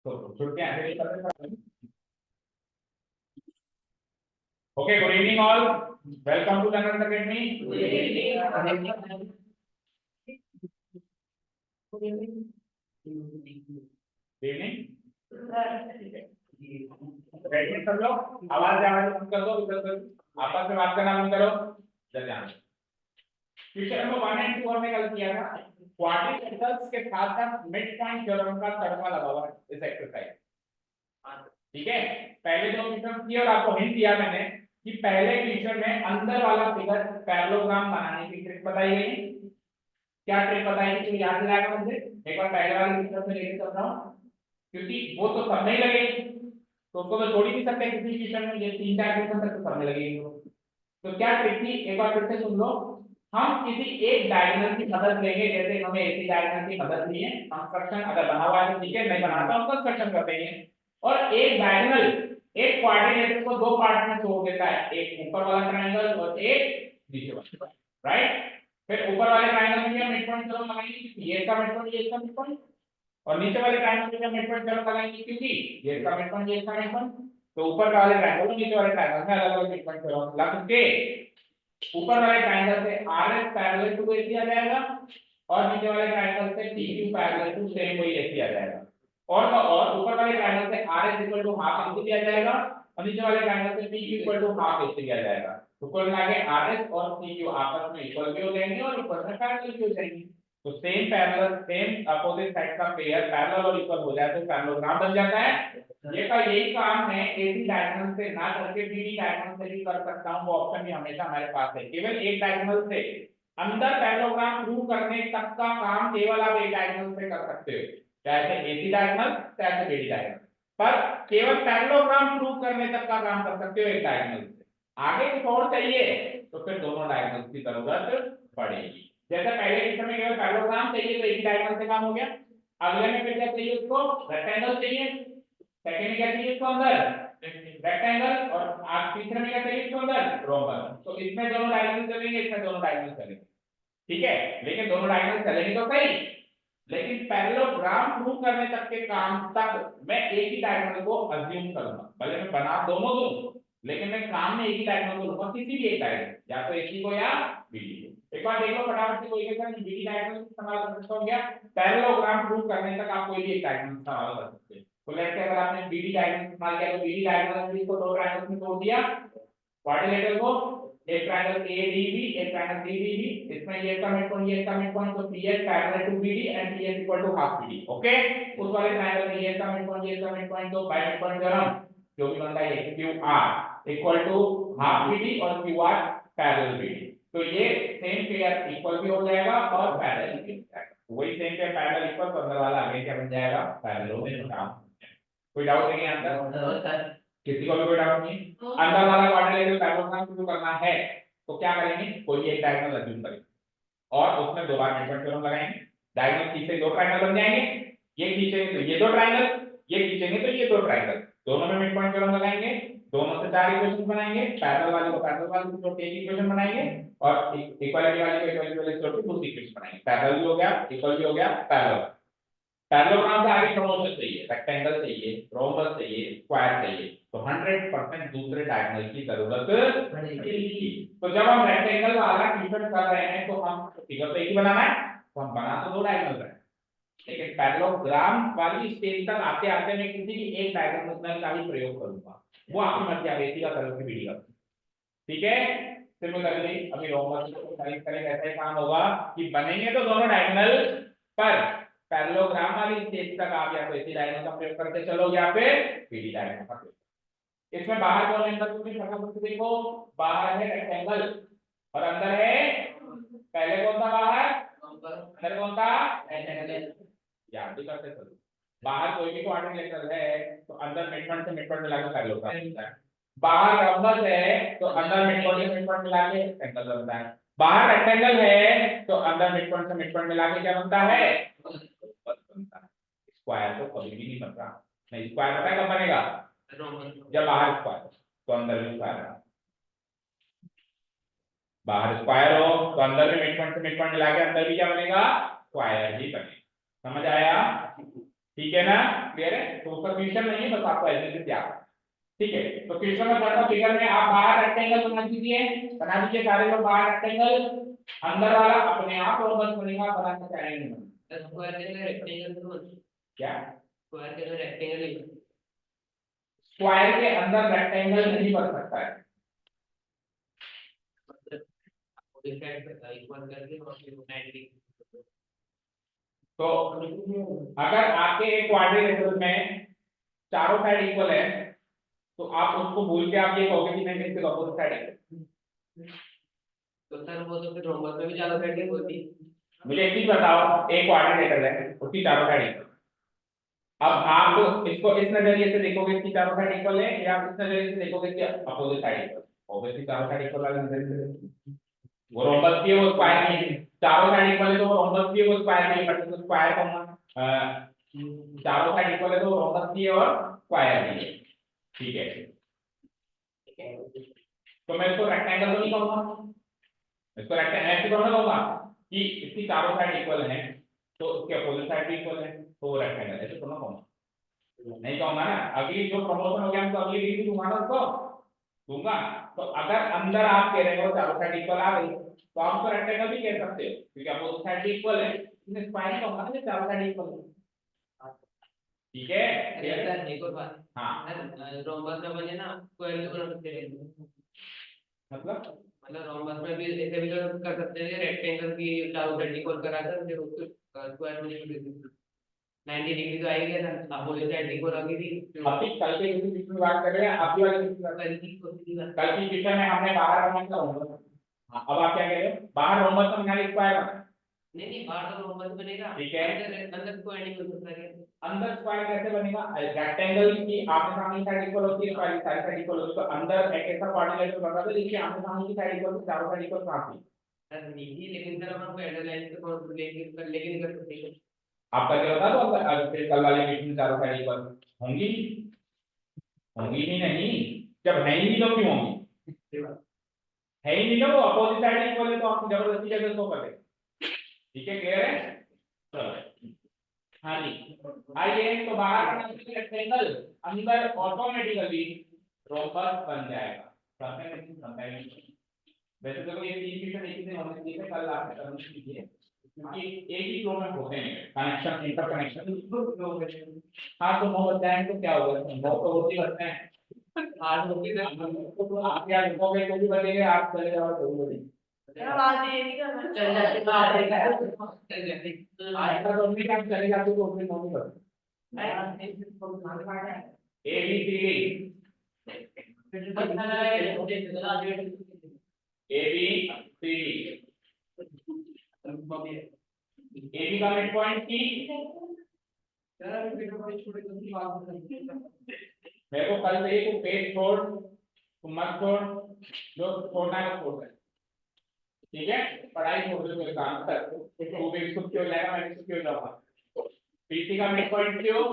तो छुट्टियां ऐसे नहीं करते। Okay, good evening all, welcome to Learners Academy. Evening, बैठिए सब लोग, आवाज बंद कर दो, इधर आपस में बात करना बंद करो। ध्यान, क्वेश्चन नंबर 1 एंड 2 हमने कल किया था, क्वाड्रिलेटरल्स के साथ साथ मिड पॉइंट थ्योरम का तड़का लगा हुआ है इस एक्सरसाइज। ठीक है, पहले दो क्वेश्चन किए और आपको हिंट दिया मैंने कि पहले क्वेश्चन में अंदर वाला फिगर पैरेललोग्राम बनाने की ट्रिक बताई गई है। क्या ट्रिक बताई गई तो याद दिलाएगा मुझे एक बार, पहले वाले क्वेश्चन से लेके चल रहा हूं क्योंकि वो तो सब नहीं लगेगी, तो उसको तो छोड़ ही नहीं सकते किसी क्वेश्चन में, ये 3-4 क्वेश्चन तक तो सब में लगेगी। तो क्या ट्रिक थी एक बार फिर से सुन लो। हम किसी एक डायगोनल की मदद लेंगे, जैसे हमें ऐसी डायगोनल की मदद ली है, कंस्ट्रक्शन अगर बना हुआ है तो ठीक है, नहीं बनाता हूं कंस्ट्रक्शन कर देंगे। और एक डायगोनल एक क्वाड्रिलेटरल को दो पार्ट में तोड़ देता है, एक ऊपर वाला ट्रायंगल और एक नीचे वाला, राइट। फिर ऊपर वाले ट्रायंगल में हम मिड पॉइंट थ्योरम लगाएंगे, ये इसका मिड पॉइंट, ये इसका मिड पॉइंट, और नीचे वाले ट्रायंगल में हम मिड पॉइंट थ्योरम लगाएंगे क्योंकि ये इसका मिड पॉइंट, ये इसका मिड पॉइंट। तो ऊपर वाले ट्रायंगल और नीचे वाले ट्रायंगल में अलग अलग मिड पॉइंट थ्योरम लगा के ऊपर वाले ट्रायंगल से RS पैरेलल टू AC आ जाएगा और नीचे वाले ट्रायंगल से PQ पैरेलल टू सेम वही AC आ जाएगा। और तो और ऊपर वाले ट्रायंगल से RS equal to half AC आ जाएगा और नीचे वाले ट्रायंगल से PQ equal to half AC आ जाएगा। तो कुल मिला के RS और PQ आपस में इक्वल भी हो जाएंगे और इक्वल में पैरेलल भी हो जाएंगे। तो same parallel, same opposite side का पेयर पैरेलल और इक्वल हो जाए तो पैरेललोग्राम बन जाता है। ये का यही काम है, AC डायगोनल से ना करके BD डायगोनल से भी कर सकता हूं, वो ऑप्शन भी हमेशा हमारे पास है। केवल एक डायगोनल से अंदर पैरेललोग्राम प्रूव करने तक का काम केवल आप एक डायगोनल से कर सकते हो, चाहे AC डायगोनल चाहे BD डायगोनल, पर केवल पैरेललोग्राम प्रूव करने तक का काम कर सकते हो एक डायगोनल से। आगे कुछ और चाहिए तो फिर दोनों डायगोनल की जरूरत पड़ेगी। जैसे पहले क्वेश्चन में केवल पैरेललोग्राम चाहिए तो एक डायगोनल से काम हो गया, अगले में फिर क्या चाहिए, उसको रेक्टेंगल चाहिए, सेकंड में क्या चाहिए इसको अंदर रेक्टेंगल, और आप तीसरे में क्या चाहिए इसको अंदर रोम्बस। तो इसमें दोनों डायगोनल चलेंगे, इसमें दोनों डायगोनल चलेंगे, ठीक है। लेकिन दोनों डायगोनल चलेंगे तो सही, लेकिन पैरेललोग्राम प्रूव करने तक के काम तक मैं एक ही डायगोनल को अज्यूम करूंगा, भले मैं बना दोनों दूं लेकिन मैं काम में एक ही डायगोनल को लूंगा, किसी भी एक डायगोनल, या तो AC को या BD को। एक बार देख लो फटाफट से, कोई कहता है BD डायगोनल इस्तेमाल कर सकता हूं क्या, पैरेललोग्राम प्रूव करने तक आप कोई भी एक डायगोनल इस्तेमाल कर सकते हैं। तो लेट्स से अगर आपने BD डायगोनल इस्तेमाल किया तो BD डायगोनल में इसको दो ट्रायंगल्स में तोड़ दिया, क्वाड्रिलेटरल को, एक ट्रायंगल ADB एक ट्रायंगल CDB, इसमें ये इसका मिड पॉइंट, ये इसका मिड पॉइंट, तो PS parallel to BD and PS equal to half BD। Okay, उस वाले ट्रायंगल में ये इसका मिड पॉइंट, ये इसका मिड पॉइंट, तो बाय मिड पॉइंट थ्योरम जो भी बनता है QR equal to half BD और QR पैरेलल BD। तो ये सेम पेयर इक्वल भी हो जाएगा और पैरेलल भी हो जाएगा, वही सेम पेयर पैरेलल इक्वल, तो अंदर वाला आगे क्या बन जाएगा, पैरेलल में काम। कोई डाउट नहीं है अंदर, किसी को भी कोई डाउट नहीं। अंदर वाला क्वाड्रिलेटरल पैरेललोग्राम शुरू करना है तो क्या करेंगे, कोई भी एक डायगोनल अज्यूम करेंगे और उसमें दो बार मिड पॉइंट थ्योरम लगाएंगे, डायगोनल खींचे दो ट्रायंगल बन जाएंगे, ये खींचेंगे तो ये दो ट्रायंगल, ये खींचेंगे तो ये दो ट्रायंगल, दोनों में मिड पॉइंट थ्योरम लगाएंगे, दोनों से चार इक्वेशन बनाएंगे, पैरेलल वाले को पैरेलल वाले को जोड़ के एक इक्वेशन बनाएंगे और इक्वालिटी वाले को इक्वालिटी वाले से जोड़ के दूसरी इक्वेशन बनाएंगे। पैरेलल भी हो गया, इक्वल भी हो गया, पैरेलल। पैरेललोग्राम से आगे प्रमोशन चाहिए, रेक्टेंगल चाहिए, रोम्बस चाहिए, स्क्वायर चाहिए, तो 100% दूसरे डायगोनल की जरूरत पड़ेगी। तो जब हम रेक्टेंगल वाला क्वेश्चन कर रहे हैं तो हम फिगर तो एक ही बनाना है, तो हम बना तो दो डायगोनल रहे, लेकिन पैरेललोग्राम वाली स्टेज तक आते आते मैं किसी भी एक डायगोनल का ही प्रयोग करूंगा, वो आपकी मर्जी, आप AC का करो कि BD का, ठीक है। सिमिलरली अभी रोम्बस को साइज करेंगे, ऐसा ही काम होगा कि बनेंगे तो दोनों डायगोनल, पर पैरेललोग्राम वाली स्टेज तक आप या तो AC डायगोनल का प्रयोग करते चलो या फिर BD डायगोनल का प्रयोग। इसमें बाहर कौन है, अंदर कुछ फटाफट से देखो, बाहर है रेक्टेंगल और अंदर है, पहले कौन था बाहर, अंदर कौन था रेक्टेंगल, याद भी करते चलो। बाहर कोई भी क्वाड्रिलेटरल है तो अंदर मिड पॉइंट से मिड पॉइंट मिलाकर पैरेललोग्राम बनता है, बाहर रोम्बस है तो अंदर मिड पॉइंट से मिड पॉइंट मिला के रेक्टेंगल बनता है, बाहर रेक्टेंगल है तो अंदर मिड पॉइंट से मिड पॉइंट मिला के क्या बनता है, बनता है। स्क्वायर तो कभी भी नहीं बन रहा, नहीं स्क्वायर पता है कब बनेगा, जब बाहर स्क्वायर तो अंदर भी स्क्वायर है, बाहर स्क्वायर हो तो अंदर भी मिड पॉइंट से मिड पॉइंट मिला के अंदर भी क्या बनेगा, स्क्वायर ही बनेगा। समझ आया, ठीक है ना, क्लियर है, तो उसका क्वेश्चन नहीं है, बस आपको ऐसे से याद, ठीक है। तो क्वेश्चन में थर्ड फिगर में आप बाहर रेक्टेंगल बना दीजिए सारे लोग बाहर रेक्टेंगल, अंदर वाला अपने आप रोमन बनेगा, बना के चाहेंगे स्क्वायर के अंदर रेक्टेंगल तो क्या, स्क्वायर के अंदर रेक्टेंगल स्क्वायर के अंदर रेक्टेंगल नहीं बन सकता है, इक्वल करके और फिर 90 तो अगर आपके एक क्वाड्रिलेटरल में चारों साइड इक्वल है तो आप उसको भूल के आप ये कहोगे कि नहीं इसके अपोजिट साइड है, तो सर वो तो फिर रोमन में भी ज्यादा साइड होती। मुझे एक चीज बताओ, एक क्वाड्रिलेटरल है उसकी चारों साइड इक्वल, अब आप इसको इस नजरिए से देखोगे कि चारों साइड इक्वल है, या इस नजरिए से देखोगे कि अपोजिट साइड इक्वल, ऑब्वियसली चारों साइड इक्वल वाले नजरिए से देखोगे। वो रोम्बस भी है वो स्क्वायर भी है, चारों साइड इक्वल है तो वो रोम्बस भी है वो स्क्वायर भी है, बट तो स्क्वायर का चारों साइड इक्वल है तो रोम्बस भी है और स्क्वायर भी है, ठीक है। तो मैं इसको रेक्टेंगल तो नहीं कहूंगा, इसको रेक्टेंगल ऐसे तो मैं कहूंगा कि इसकी चारों साइड इक्वल है तो उसके अपोजिट साइड भी इक्वल है तो वो रेक्टेंगल, ऐसे तो मैं कहूंगा, नहीं कहूंगा ना। अगली जो प्रमोशन हो गया हम तो अगली डिग्री दूंगा ना उसको, दूंगा। तो अगर अंदर आप कह रहे हो चारों साइड इक्वल आ गई तो आप उसको रेक्टेंगल भी कह सकते हो क्योंकि अपोजिट साइड इक्वल है, इसमें स्क्वायर कहूंगा ना चारों साइड इक्वल है, ठीक है। सर एक और बात, हाँ रोमबस में बने ना स्क्वायर भी बना सकते हैं, मतलब रोमबस में भी ऐसे भी कर सकते हैं रेक्टेंगल की चारों साइड इक्वल कराकर फिर उसको स्क्वायर में लिख देते 90 डिग्री तो आएगी ना, अपोजिट साइड इक्वल आ गई थी। अभी कल के किसी बीच में बात कर रहे हैं, अभी वाले किसी बात कल की क्वेश्चन में हमने बाहर बनाया था रोमबस, अब आप क्या कह रहे हो बाहर रोमबस में बनाया स्क्वायर बना, नहीं बाहर तो रोमबस बनेगा, ठीक है। अंदर स्क्वायर नहीं बन सकता क्या, अंदर स्क्वायर कैसे बनेगा, रेक्टेंगल की आमने सामने साइड इक्वल होती है, स्क्वायर की साइड इक्वल होती है, तो अंदर एक ऐसा क्वाड्रिलेटरल बन रहा था जिसकी आमने सामने की साइड इक्वल थी, चारों साइड इक्वल कहां थी, सर नहीं, लेकिन सर अपन को एंडरलाइन से कौन लेकिन कर सकते हैं, आप करके बता दो अंदर फिर कल वाले मीटिंग में चारों साइड इक्वल होंगी, होंगी ही नहीं, जब है ही नहीं तो क्यों होंगी, है ही नहीं ना, वो अपोजिट साइड इक्वल है तो आप जबरदस्ती कैसे उसको कर देंगे, ठीक है, क्लियर है, चलो हाँ जी। आइए तो बाहर बना रेक्टेंगल, अंदर ऑटोमेटिकली रोम्बस बन जाएगा, करते हैं बनता है नहीं। वैसे तो ये तीन फीचर एक ही दिन होने चाहिए, कल आपने करना कीजिए क्योंकि एक ही फ्लो में होते हैं कनेक्शन इंटरकनेक्शन। हाँ तो 9 बताएं तो क्या होगा, 9 तो होती रहते हैं, 8 होती है तो आप क्या लिखोगे तो भी बनेंगे, आप चले जाओ तो भी बनेंगे, आवाज ये नहीं करना चल जाती चल जाती आज का तो नहीं, आप चले जाते तो उसमें नहीं करते A B C D, A B C D, A B का मिड पॉइंट की मेरे को कल से ही तू पेज छोड़, तू मत छोड़, जो छोड़ना है वो छोड़ दे, ठीक है, पढ़ाई छोड़ दे, कोई काम कर, तू भी सुखी हो जाएगा, मैं भी सुखी हो जाऊंगा। पीसी का मिड पॉइंट क्यों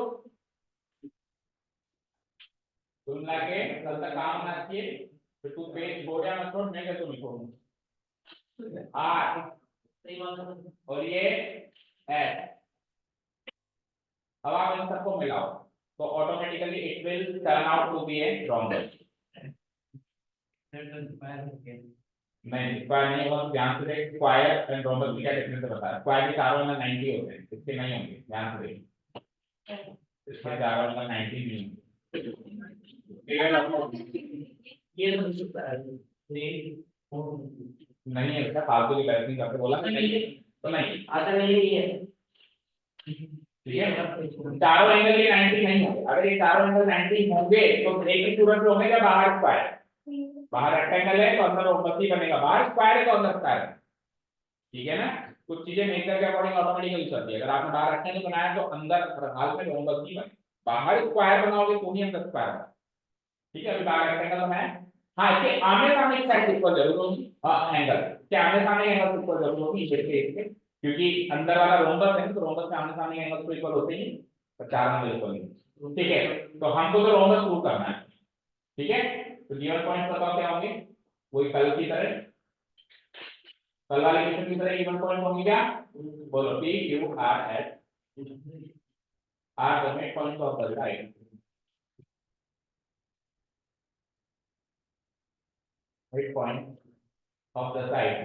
तुम लाके कल तक काम ना किए, फिर तू पेज छोड़ या मत छोड़, मैं क्या तुम्हें छोड़ूंगा, आर और ये एस, अब आप इन सबको मिलाओ तो automatically it will turn out to be a rhombus, नहीं स्क्वायर नहीं होगा, ध्यान से देख, स्क्वायर एंड रोम्बस की क्या डिफरेंस है बता, स्क्वायर के चारों अंदर 90 होते हैं, इसके नहीं होंगे, ध्यान से देख, इसके चारों अंदर 90 नहीं होंगे, नहीं है बेटा, फालतू की बैटिंग करके बोला नहीं तो नहीं आता नहीं है, ठीक है, चारों एंगल ये 90 नहीं होंगे, अगर ये चारों एंगल 90 होंगे तो एक ही सूरत में होगा बाहर स्क्वायर, बाहर रेक्टेंगल है तो अंदर रोम्बस ही बनेगा, बाहर स्क्वायर है तो अंदर स्क्वायर है, ठीक है ना, कुछ चीजें नेचर के अकॉर्डिंग ऑटोमेटिकली चलती है, अगर आपने बाहर रेक्टेंगल बनाया तो अंदर हाल में रोम्बस ही बने, बाहर स्क्वायर बनाओगे तो ही अंदर स्क्वायर बनेगा, ठीक है, अभी बाहर रेक्टेंगल बनाया, हाँ इसके आमने सामने की साइड इक्वल जरूर होगी, एंगल के आमने सामने एंगल इक्वल जरूर होगी इसके, क्योंकि अंदर वाला रोम्बस है तो रोम्बस के आमने सामने एंगल तो इक्वल होते ही, तो चार एंगल इक्वल नहीं, ठीक है, तो हमको तो रोम्बस प्रूव करना है, ठीक है, तो गिवन पॉइंट बताओ क्या होंगे, वही कल की तरह, कल वाले क्वेश्चन की तरह गिवन पॉइंट होंगे क्या, बोलो P Q R S, are the midpoints of the line. Midpoint of the side.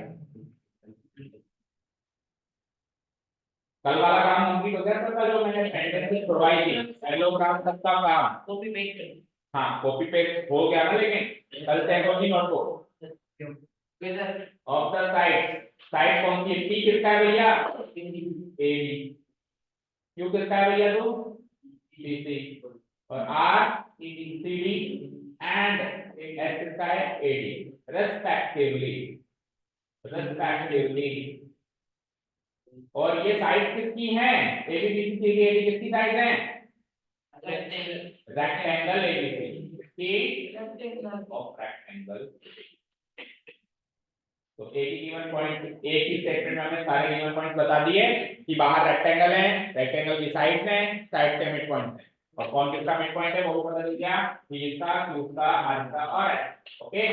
कल वाला काम कंप्लीट हो गया था जो मैंने सेंटेंसेस प्रोवाइड की पैरेललोग्राम तक का काम कॉपी पेस्ट हाँ कॉपी पेस्ट हो गया ना लेकिन कल से अकॉर्डिंग नोट को ऑफ द साइड कौन सी है? पी किसका है भैया? A B. क्यू किसका है भैया? तो बी सी। और R C D and S किसका है? A D. रेस्पेक्टिवली और ये साइड किसकी हैं? A B C D A D किसकी साइड हैं? Rectangle A B C of rectangle. तो ए की गिवन पॉइंट एक ही स्टेटमेंट में हमने सारे गिवन पॉइंट बता दिए कि बाहर रेक्टेंगल है, रेक्टेंगल की साइड है, साइड के मिड पॉइंट है और कौन किसका मिड पॉइंट है वो बता दीजिए आप, इसका, क्यू का, आर का और एस। ओके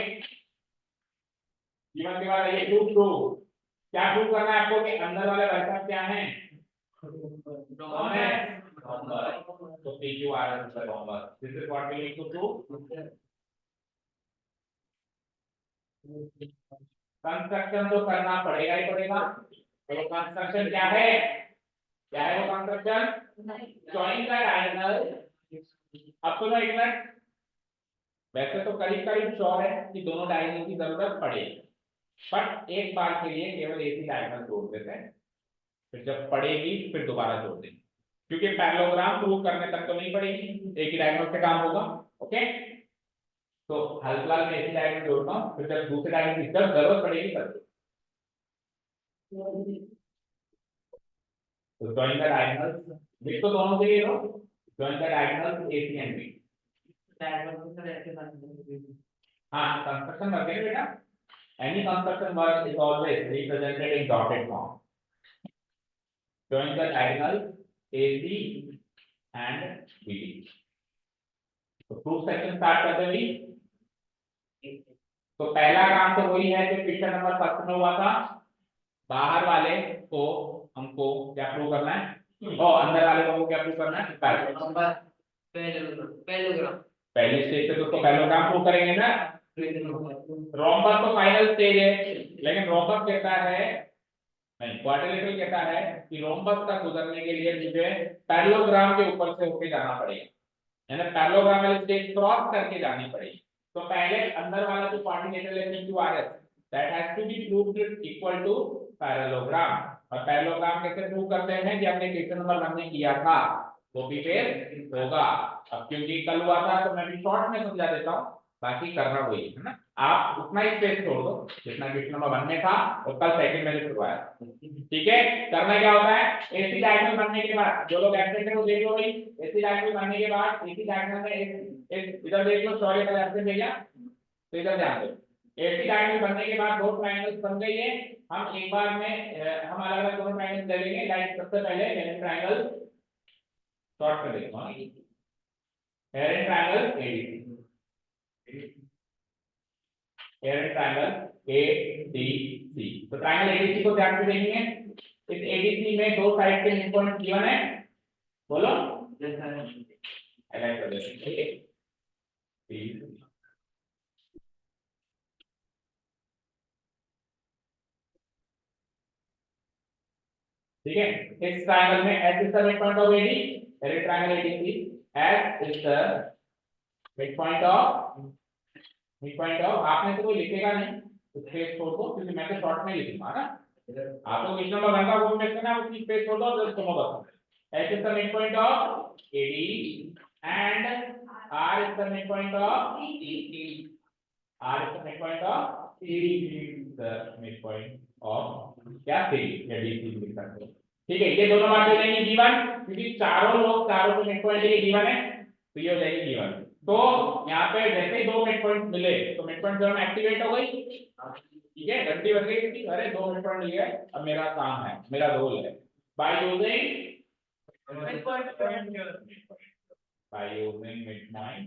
गिवन के बाद ये प्रूव क्या प्रूव करना है आपको कि अंदर वाले वेक्टर क्या हैं? कौन है? रोम्बस। तो P Q R S is rhombus. This is what we need to prove. Construction तो करना पड़ेगा ही पड़ेगा। तो कंस्ट्रक्शन क्या है? क्या है वो कंस्ट्रक्शन? Join the diagonal. अब तो एक मिनट, वैसे तो करीब करीब श्योर है कि दोनों डायगोनल की जरूरत पड़ेगी, बट एक बार के लिए केवल एक ही डायगोनल जोड़ देते हैं, फिर जब पड़ेगी फिर दोबारा जोड़ देंगे, क्योंकि पैरेललोग्राम प्रूव करने तक तो नहीं पड़ेगी, एक ही डायगोनल से काम होगा। ओके तो हाल फिलहाल में एक ही डायगोनल जोड़ता हूं, फिर जब दूसरे डायगोनल की जब जरूरत पड़ेगी तब। तो जॉइन द डायगोनल्स लिख तो दोनों के लिए लो, join the diagonals AC and B। हाँ कंस्ट्रक्शन वर्क है बेटा, any construction work is always represented in dotted form. Join the diagonals AC and BD। तो प्रूफ सेक्शन स्टार्ट करते हैं। तो पहला काम तो वही है जो क्वेश्चन नंबर 1 में हुआ था, बाहर वाले को हमको क्या प्रूव करना है और अंदर वाले को क्या प्रूव करना है? पैरेललोग्राम। पहले स्टेज पे तो पैरेललोग्राम प्रूव करेंगे ना। रोम्बस तो फाइनल स्टेज है, लेकिन रोम्बस कहता है नहीं, क्वाड्रिलेटरल कहता है कि रोम्बस तक गुजरने के लिए मुझे पैरेललोग्राम के ऊपर से होके जाना पड़ेगा, यानी पैरेललोग्राम वाली स्टेज क्रॉस करके जानी पड़ेगी। तो पहले अंदर वाला जो क्वाड्रिलेटरल है PQRS that has to be proved equal to parallelogram। और पैरेललोग्राम कैसे प्रूव करते हैं कि हमने क्वेश्चन नंबर 1 में किया था, कॉपी पेस्ट होगा। अब क्योंकि कल हुआ था तो मैं भी शॉर्ट में समझा देता हूं, बाकी करना वही है ना, आप उतना ही स्पेस छोड़ दो जितना क्वेश्चन नंबर 1 में था और कल सेकंड में जो करवाया। ठीक है करना क्या होता है, एसी डायगोनल बनने के बाद जो लोग एब्सेंट है वो देख लो भाई, एसी डायगोनल बनने के बाद एसी डायगोनल में एक इधर देख लो, सॉरी कल एब्सेंट भैया, तो इधर ध्यान दो। एसी डायगोनल बनने के बाद दो ट्रायंगल्स बन गई है, हम एक बार में हम अलग अलग दोनों ट्रायंगल्स ले लेंगे। लाइक सबसे पहले हेरेन ट्रायंगल शॉर्ट कर देखो, हेरेन ट्रायंगल एडीसी, हेरेन ट्रायंगल एडीसी। तो ट्रायंगल एडीसी को ध्यान से देखेंगे। इस एडीसी में दो साइड के मिड पॉइंट गिवन है, बोलो हाईलाइट कर देते हैं। ठीक है इस ट्रायंगल में H is the mid point of AD, herein triangle ADC H is the mid point of आपने तो कोई लिखेगा नहीं, स्पेस छोड़ दो क्योंकि मैं तो शॉर्ट में लिखूंगा ना, आप तो क्वेश्चन नंबर 1 का वो देखते ना, उसकी स्पेस छोड़ दो जस्ट तुम बता। H is the mid point of AD and R is the mid point of ED, R is the mid point of ED, the mid point of क्या सी या डी सी लिख सकते हो। ठीक है ये दोनों बातें जाएंगी गिवन, क्योंकि चारों लोग चारों के मिड पॉइंट ये गिवन है तो ये हो जाएगी गिवन। तो यहाँ पे जैसे ही दो मिड पॉइंट मिले तो मिड पॉइंट जोन एक्टिवेट हो गई। ठीक है घंटी बज गई कि अरे दो मिड पॉइंट मिल गए, अब मेरा काम है, मेरा रोल है by using mid point, by using mid point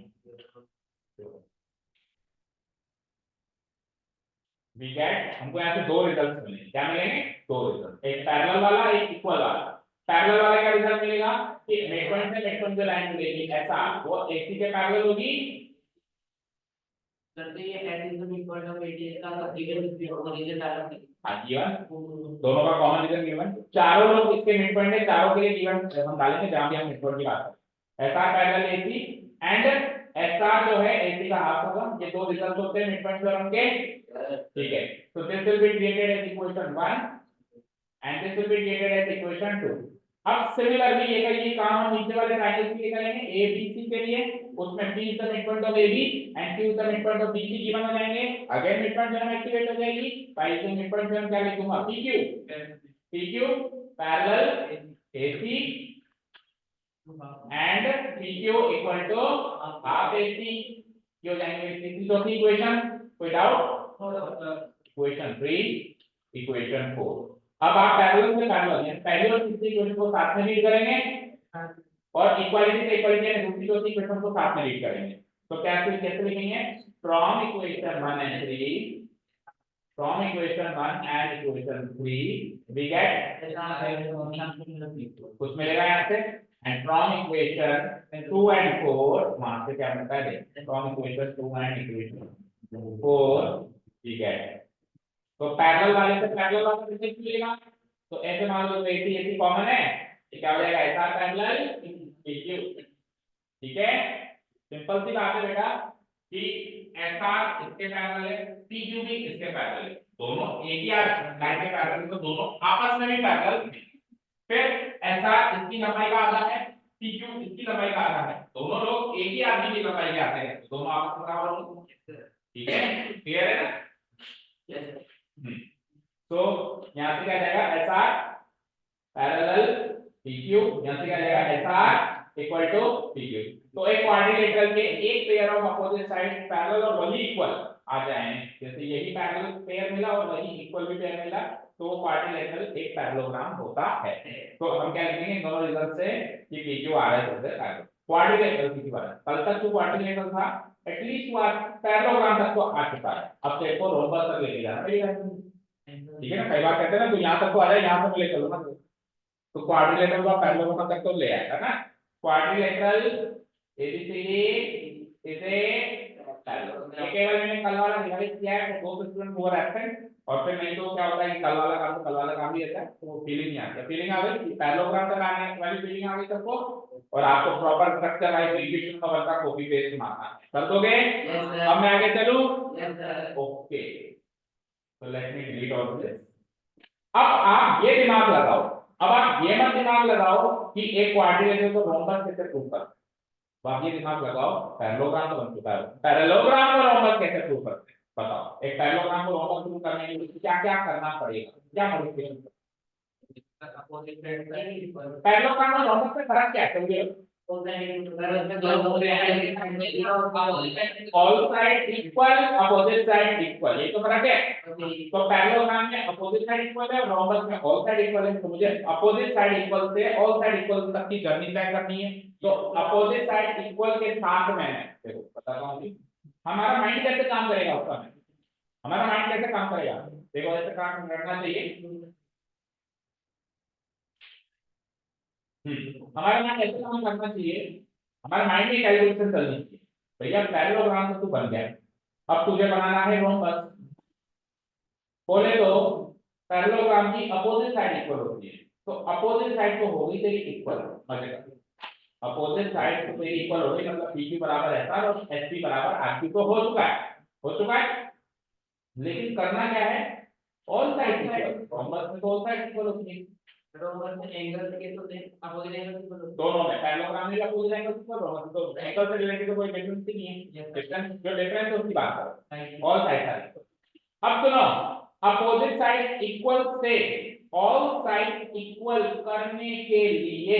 we get, हमको यहाँ से दो रिजल्ट मिले, क्या मिलेंगे? दो रिजल्ट, एक पैरेलल वाला एक इक्वल वाला। पैरेलल वाले का रिजल्ट मिलेगा कि मिड पॉइंट से मिड पॉइंट जो लाइन मिलेगी ऐसा वो AC के पैरेलल होगी। सर तो ये H is the mid point of AT का रीजन डाला है। हाँ गिवन, दोनों का कॉमन रीजन गिवन, चारों लोग इसके मिड पॉइंट है, चारों के लिए गिवन हम डालेंगे जहां भी हम मिड पॉइंट की बात करें। SR parallel AC and SR जो है AC का हाफ होगा, ये दो रिजल्ट होते हैं मिड पॉइंट थ्योरम के, ठीक है। तो this will be treated as equation 1 and this will be treated as equation 2। अब सिमिलरली ये काम हम नीचे वाले ट्रायंगल के लिए करेंगे, ABC के लिए, उसमें P is the mid point of AB and Q is the mid point of BC given हो जाएंगे। Again mid point theorem activate हो जाएगी, by using mid point theorem क्या लिखूंगा, PQ parallel AC and PQ equal to half AC, ये हो जाएंगे तीसरी चौथी इक्वेशन, कोई डाउट? Equation 3 equation 4। अब आप पैरेलल से पैरेलल यानी पहली और तीसरी इक्वेशन को साथ में रीड करेंगे और इक्वालिटी से इक्वालिटी यानी दूसरी चौथी इक्वेशन को साथ में रीड करेंगे। तो कैसे लिखेंगे, from equation 1 and 3, from equation 1 and equation 3 we get कुछ मिलेगा यहाँ से, एंड फ्रॉम इक्वेशन 2 एंड 4 वहां से क्या मिलता है, from equation 2 and equation 4 we get. तो पैरेलल वाले से पैरेलल वाला रिजल्ट मिलेगा, तो ऐसे मान लो AC AC कॉमन है, ये क्या हो जाएगा SR पैरेलल PQ, ठीक है। सिंपल सी बात है बेटा कि SR इसके पैरेलल है, PQ भी इसके पैरेलल है, दोनों एक ही लाइन के पैरेलल, तो दोनों आपस में भी पैरेलल। फिर SR इसकी लंबाई का आधा है, PQ इसकी लंबाई का आधा है, दोनों लोग एक ही आदमी की लंबाई के आते हैं, दोनों आपस में बराबर होंगे, ठीक है। क्लियर है ना? तो यहाँ से क्या जाएगा SR पैरेलल PQ, यहाँ से क्या जाएगा SR इक्वल टू PQ। तो एक क्वाड्रिलेटरल के एक pair of opposite side parallel और वही इक्वल आ जाए, जैसे यही पैरेलल पेयर मिला और वही इक्वल भी पेयर मिला, तो वो क्वाड्रिलेटरल एक पैरेललोग्राम होता है। तो हम क्या लिखेंगे इन दोनों रिजल्ट से कि PQ आ रहा है क्वाड्रिलेटरल की बात। कल तक जो क्वाड्रिलेटरल था एटलीस्ट वो पैरेललोग्राम तक तो आ चुका है, अब देखो रोम्बस तक लेके जाना पड़ेगा, ठीक है ना। कई बार कहते हैं ना तो यहाँ तक तो आ जाए, यहाँ से ले चलो ना, तो क्वाड्रिलेटरल का पैरेललोग्राम तक तो ले आएगा ना। Quadrilateral ABCD is a parallel. ये केवल मैंने कल वाला रिवाइज किया है, तो दो स्टूडेंट वो एब्सेंट, और फिर नहीं तो क्या होता है कि कल वाला काम तो कल वाला काम ही रहता है, तो वो फीलिंग नहीं आती। फीलिंग आ गई, पैरेललोग्राम तक आने वाली फीलिंग आ गई सबको, और आपको प्रॉपर स्ट्रक्चर वाइज इक्वेशन का बनता कॉपी पेस्ट मारना है, कर दोगे? अब मैं आगे चलूं? ओके, तो let me delete all this. अब आप ये दिमाग लगाओ, अब आप ये मत दिमाग लगाओ कि एक क्वाड्रिलेटरल को रोम्बस कैसे प्रूव करते हैं, आप ये दिमाग लगाओ पैरेललोग्राम तो बन चुका है, पैरेललोग्राम को रोम्बस कैसे प्रूव करते हैं बताओ। एक पैरेललोग्राम को रोम्बस प्रूव करने के लिए क्या क्या करना पड़ेगा, क्या मॉडिफिकेशन? पैरेललोग्राम और रोम्बस में फर्क क्या है समझिए? All side equal, opposite side equal, ये तो फर्क है। तो पैरेललोग्राम में अपोजिट साइड इक्वल है और रोम्बस में ऑल साइड इक्वल है, तो मुझे अपोजिट साइड इक्वल से ऑल साइड इक्वल तक की जर्नी तय करनी है। तो अपोजिट साइड इक्वल के साथ में देखो बताता हूं हमारा माइंड कैसे काम करेगा उसका, हमारा माइंड कैसे काम करेगा, देखो ऐसे काम करना चाहिए। हमारा माइंड ऐसे काम करना चाहिए, हमारे माइंड में कैलकुलेशन चलनी चाहिए, भैया पैरेललोग्राम तो तू बन गया, अब तुझे बनाना है रोम्बस। बोले तो पैरेललोग्राम की अपोजिट साइड इक्वल होती है, तो अपोजिट साइड तो हो गई तेरी इक्वल, अपोजिट साइड तो तेरी इक्वल हो गई, मतलब PQ बराबर SR और SP बराबर RQ तो हो चुका है, हो चुका है। लेकिन करना क्या है, ऑल साइड इक्वल, रोम्बस में तो ऑल साइड इक्वल होती है, रोम्बस में एंगल के तो अपोजिट एंगल की दोनों में पैरेललोग्राम में अपोजिट एंगल इक्वल, रोम्बस तो एंगल से रिलेटेड कोई डिफरेंस नहीं है, डिफरेंस जो डिफरेंस है उसकी बात करो, ऑल साइड साइड। अब सुनो, अपोजिट साइड इक्वल से ऑल साइड इक्वल करने के लिए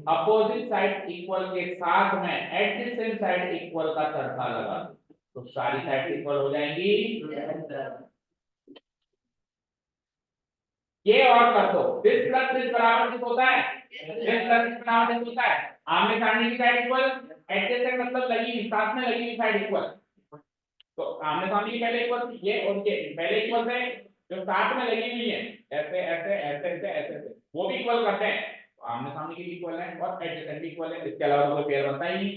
अपोजिट साइड इक्वल के साथ में एडजेसेंट साइड इक्वल का तड़का लगा तो सारी साइड इक्वल हो जाएंगी। ये और कर दो, दिस प्लस दिस बराबर किस होता है, दिस प्लस दिस बराबर किस होता है, आमने सामने की साइड इक्वल, एडजेसेंट मतलब लगी साथ में लगी हुई साइड इक्वल। तो आमने सामने की पहले इक्वल ये और ये पहले इक्वल है, जो साथ में लगी हुई है ऐसे ऐसे ऐसे ऐसे ऐसे वो भी इक्वल करते हैं, आमने सामने के इक्वल है और एडजेसेंट इक्वल है, इसके अलावा कोई पेयर बनता ही नहीं।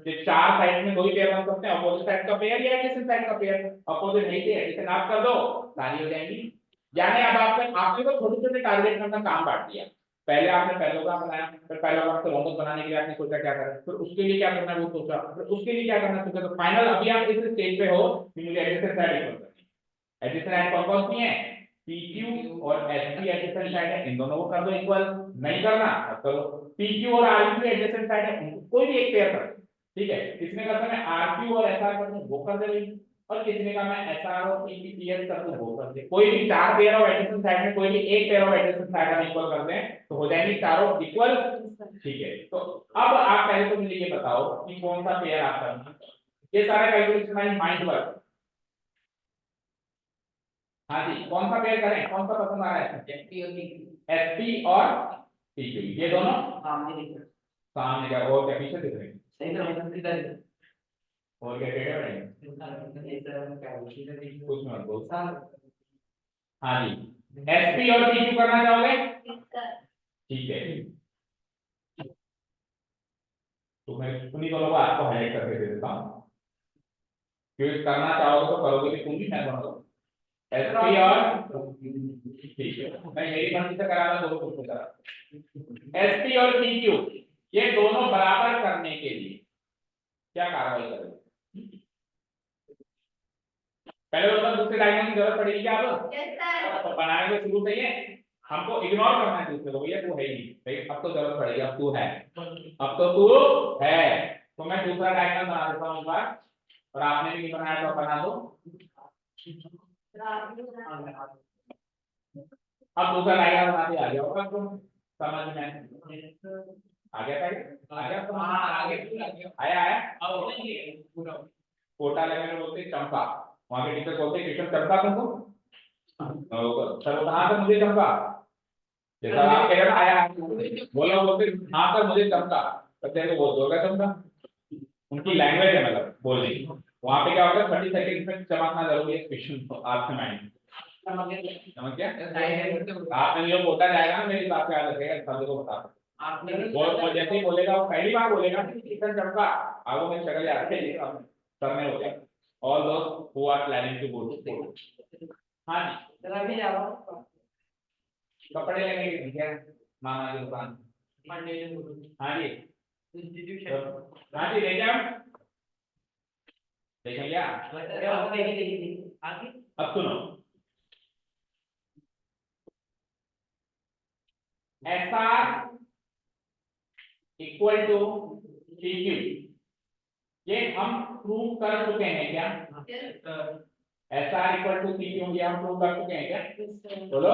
ये चार साइड में दो ही पेयर बन सकते हैं, अपोजिट साइड का पेयर या एडजेसेंट साइड का पेयर। अपोजिट नहीं थे एडजेसेंट आप कर दो, सारी हो जाएंगी। यानी अब आपने तो छोटे छोटे टारगेट में अपना काम बांट दिया। पहले आपने पैरेललोग्राम बनाया, फिर पैरेललोग्राम से रोम्बस बनाने के लिए आपने सोचा क्या करें, फिर उसके लिए क्या करना है वो सोचा, फिर उसके लिए क्या करना सोचा, तो फाइनल अभी आप इस स्टेज पे हो कि मुझे एडजेसेंट साइड इक्वल करनी है। एडजेसेंट साइड कौन-कौन सी है, PQ और SP एडजेसेंट साइड है, इन दोनों को कर दो इक्वल। नहीं करना अब करो, PQ और RQ एडजेसेंट साइड है, कोई भी एक पेयर कर, ठीक है। किसने करता है, मैं RQ और SR कर दूं वो कर दे भाई, और किसने का मैं SR और PPS कर दूं वो कर दे। कोई भी चार पेयर ऑफ एडजेसेंट साइड में कोई भी एक पेयर ऑफ एडजेसेंट साइड हम इक्वल कर दें तो हो जाएंगे चारों इक्वल, ठीक है। तो अब आप पहले तो मुझे ये बताओ कि कौन सा पेयर आप करना, ये सारा कैलकुलेशन माइंड वर्क। हाँ जी, कौन सा पेयर करें, कौन सा पसंद आ रहा है, SP और PQ, ये दोनों सामने क्या और क्या पीछे दिख रहे हैं, और क्या टेढ़े बढ़ेंगे कुछ मत बोल। हाँ जी, SP और PQ करना चाहोगे, ठीक है। तो मैं उन्हीं दोनों को आपको हाईलाइट करके दे देता हूँ, क्योंकि करना चाहोगे तो करोगे भी तुम भी, मैं दोनों को SP और, ठीक है मैं मेरी मर्जी से करा रहा हूं, दोनों कुछ करा। SP और PQ ये दोनों बराबर करने के लिए क्या कार्रवाई करें, पहले तो दूसरे डायग्राम की जरूरत पड़ेगी क्या, अब तो बनाने को शुरू से ही हमको इग्नोर करना है दूसरे को, भैया तू है ही नहीं भाई, अब तो जरूरत पड़ेगी, अब तू है, अब तो तू है। तो मैं दूसरा डायग्राम बना देता हूं एक बार, और आपने भी नहीं बनाया तो बना दो। अब दूसरा डायग्राम बनाते आ गया होगा आपको समझ में, आ गया था, आ गया तो हाँ आ गया, आया आया। अब कोटा लेवल में बोलते चंपा, वहां के टीचर बोलते कृष्ण चंपा तुमको, सर कहाँ से मुझे चंपा, जैसा आप कह रहे ना आया बोलो, बोलते हाँ सर मुझे चंपा, तो तेरे को बोल दोगे चंपा, उनकी लैंग्वेज है मतलब बोलने की। वहां पे क्या होता है 30 सेकंड में चमकना जरूरी है क्वेश्चन को आपके माइंड, समझ गया। आपने जो बोलता जाएगा ना मेरी बात याद रखेगा, सब को बता आपने वो जैसे ही बोलेगा, वो पहली बार बोलेगा किशन चंपा, आगो में शक्ल याद है करने हो गया। ऑल दोस्त who are planning to go to school, हां जी जरा भी जाओ, कपड़े लेने के ठीक है मामा की दुकान, हां जी इंस्टीट्यूशन, हां जी ले जाओ, देख लिया आगे। अब सुनो, SR इक्वल टू PQ, ये हम प्रूव कर चुके हैं क्या, SR इक्वल टू PQ ये हम प्रूव कर चुके हैं क्या, बोलो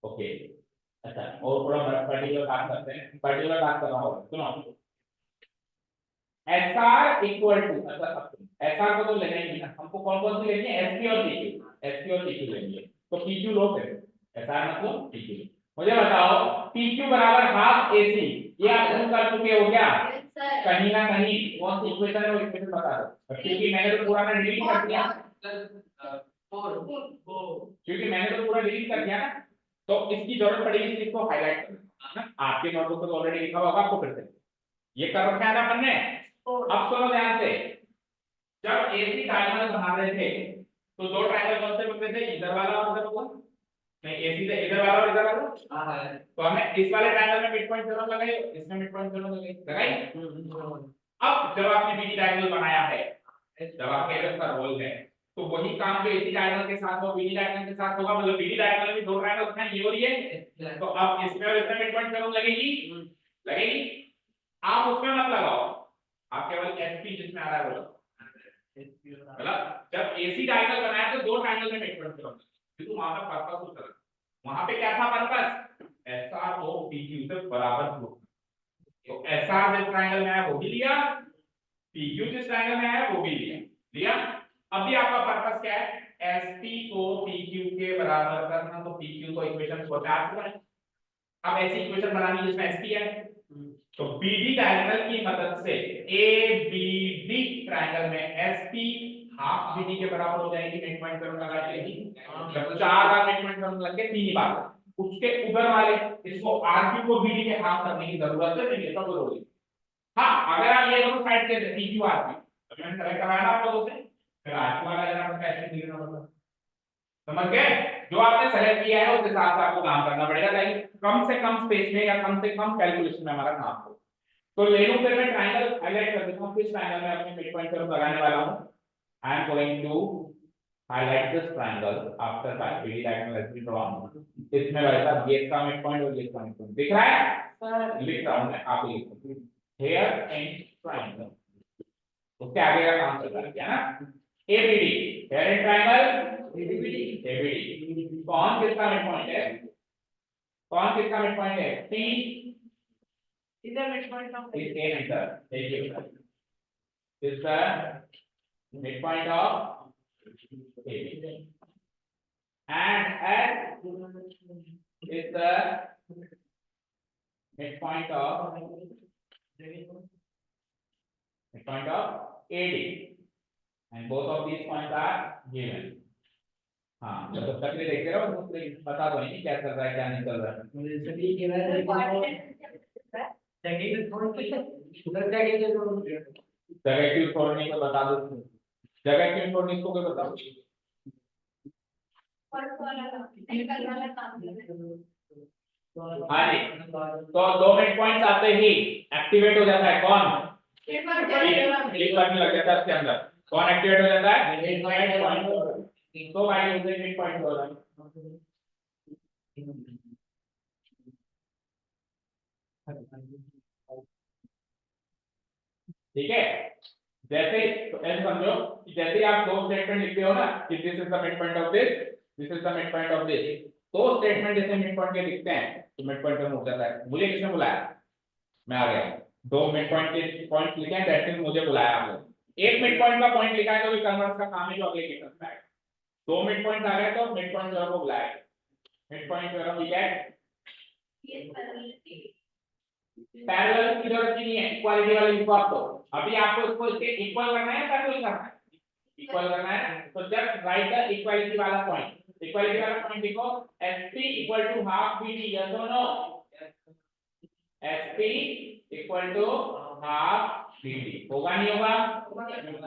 ओके। अच्छा और थोड़ा पर्टिकुलर बात करते हैं, पर्टिकुलर बात कर रहा हूँ, सुनो SR इक्वल टू, SR को तो लेना ही ना हमको, कौन कौन सी लेनी है, SP और PQ, SP और PQ लेंगे, तो PQ लो फिर, SR मतलब PQ। मुझे बताओ PQ बराबर हाफ AC, ये आप प्रूव कर चुके हो क्या, कहीं ना कहीं कौन सी इक्वेशन है वो इक्वेशन बता दो, क्योंकि मैंने तो पूरा ना डिलीट कर दिया, क्योंकि मैंने तो पूरा डिलीट कर दिया ना, तो इसकी जरूरत पड़ेगी इसलिए इसको हाईलाइट करना, आपके नोटबुक में तो ऑलरेडी लिखा होगा, आपको फिर से ये कर रखा है ना अपन ने। अब सुनो ध्यान से, जब AC डायगोनल बना रहे थे तो दो ट्रायंगल कौन से बनते थे, इधर वाला और इधर वाला, नहीं AC से इधर वाला और इधर वाला, हां तो हमने इस वाले ट्रायंगल में मिड पॉइंट थ्योरम लगाई, इसमें मिड पॉइंट थ्योरम लगाई। अब जब आपने BD डायगोनल बनाया है, जब आपके इधर का रोल है, तो वही काम जो AC डायगोनल के साथ हो BD डायगोनल के साथ होगा, मतलब BD डायगोनल में दो ट्रायंगल बनाए ये और ये, तो अब इसमें और इसमें मिड पॉइंट थ्योरम लगेगी, लगेगी। आप उसमें मत लगाओ, आप केवल SP जिसमें आ रहा है बोलो, मतलब जब AC डायगोनल बनाया तो दो ट्रायंगल में मिड पॉइंट थ्योरम, क्योंकि वहां का पर्पस उस तरह, वहां पे क्या था पर्पस, SR को PQ से बराबर प्रूव, तो SR जिस ट्रायंगल में है वो भी लिया, PQ जिस ट्रायंगल में है वो भी लिया, लिया। अभी आपका पर्पस क्या है, SP को PQ के बराबर करना, तो PQ को इक्वेशन को चार्ज करना, अब ऐसी इक्वेशन बनानी जिसमें SP है, तो BD डायगोनल की मदद से ABD ट्रायंगल में SP हाफ BD के बराबर हो जाएगी, मिड पॉइंट थ्योरम लगा के, जब चार बार मिड पॉइंट थ्योरम लग के तीन ही बार, उसके उधर वाले इसको RQ को BD के हाफ करने की जरूरत नहीं है, सब जरूरी। हाँ, अगर आप ये दोनों साइड के PQ RQ, अभी मैंने सेलेक्ट कराया ना आप लोगों से, फिर RQ वाला लेना पड़ता है, ऐसे लिखना पड़ता है। समझ गए? जो आपने सेलेक्ट किया है उस हिसाब से आपको काम करना पड़ेगा, ताकि कम से कम स्पेस में या कम से कम कैलकुलेशन में हमारा काम हो। तो ले लूं, फिर मैं ट्रायंगल हाईलाइट कर देता हूं, किस ट्रायंगल में अपने मिड पॉइंट पर लगाने वाला हूं। I am going to highlight this triangle after that BD diagonal has been drawn. इसमें वैसा ये इसका मिड पॉइंट और ये इसका मिड पॉइंट दिख रहा है सर, लिख रहा हूं मैं, आप लिखो हियर एंड ट्रायंगल। उसके आगे का काम चल रहा है ना, ABD here and triangle ABD। कौन किसका मिड पॉइंट है, कौन किसका मिड पॉइंट है, T इधर mid point of is A metre, देखिए is the midpoint of AB and S is the midpoint of AD and both of these points are given। हाँ, जब तक ये देखते रहो तो बता दो नहीं क्या चल रहा है क्या नहीं चल रहा है। जगह क्यों छोड़ने को बता दो, जगह क्यों छोड़ने को कोई बताओ। हाँ जी, तो 2 मिड पॉइंट्स आते ही एक्टिवेट हो जाता है कौन, क्लिक करने लग जाता है इसके अंदर, कौन एक्टिवेट हो जाता है, मिड पॉइंट। तो भाई यूजिंग मिड पॉइंट हो रहा है, ठीक है। जैसे तो ऐसे समझो कि जैसे आप दो स्टेटमेंट लिखते हो ना कि this is the mid point of this, this is the mid point of this, तो स्टेटमेंट जैसे मिड पॉइंट के लिखते हैं तो मिड पॉइंट हो जाता है। मुझे किसने बुलाया, मैं आ गया, दो मिड पॉइंट के पॉइंट लिखे हैं, दैट मींस मुझे बुलाया आप लोग। एक मिड पॉइंट का पॉइंट लिखा है तो भी कन्वर्स का काम है जो अगले केस में आएगा। दो मिड पॉइंट आ गए तो मिड पॉइंट जो को बुलाया, मिड पॉइंट जो वी गेट पैरेलल की जरूरत नहीं है, इक्वालिटी वाले लिखो आप। तो अभी आपको इसको इसके इक्वल करना है, पैरेलल करना है, इक्वल करना है, तो जस्ट राइट द इक्वालिटी वाला पॉइंट। इक्वालिटी वाला पॉइंट लिखो SP equal to half BD, yes और no, SP equal to half BD, होगा नहीं होगा,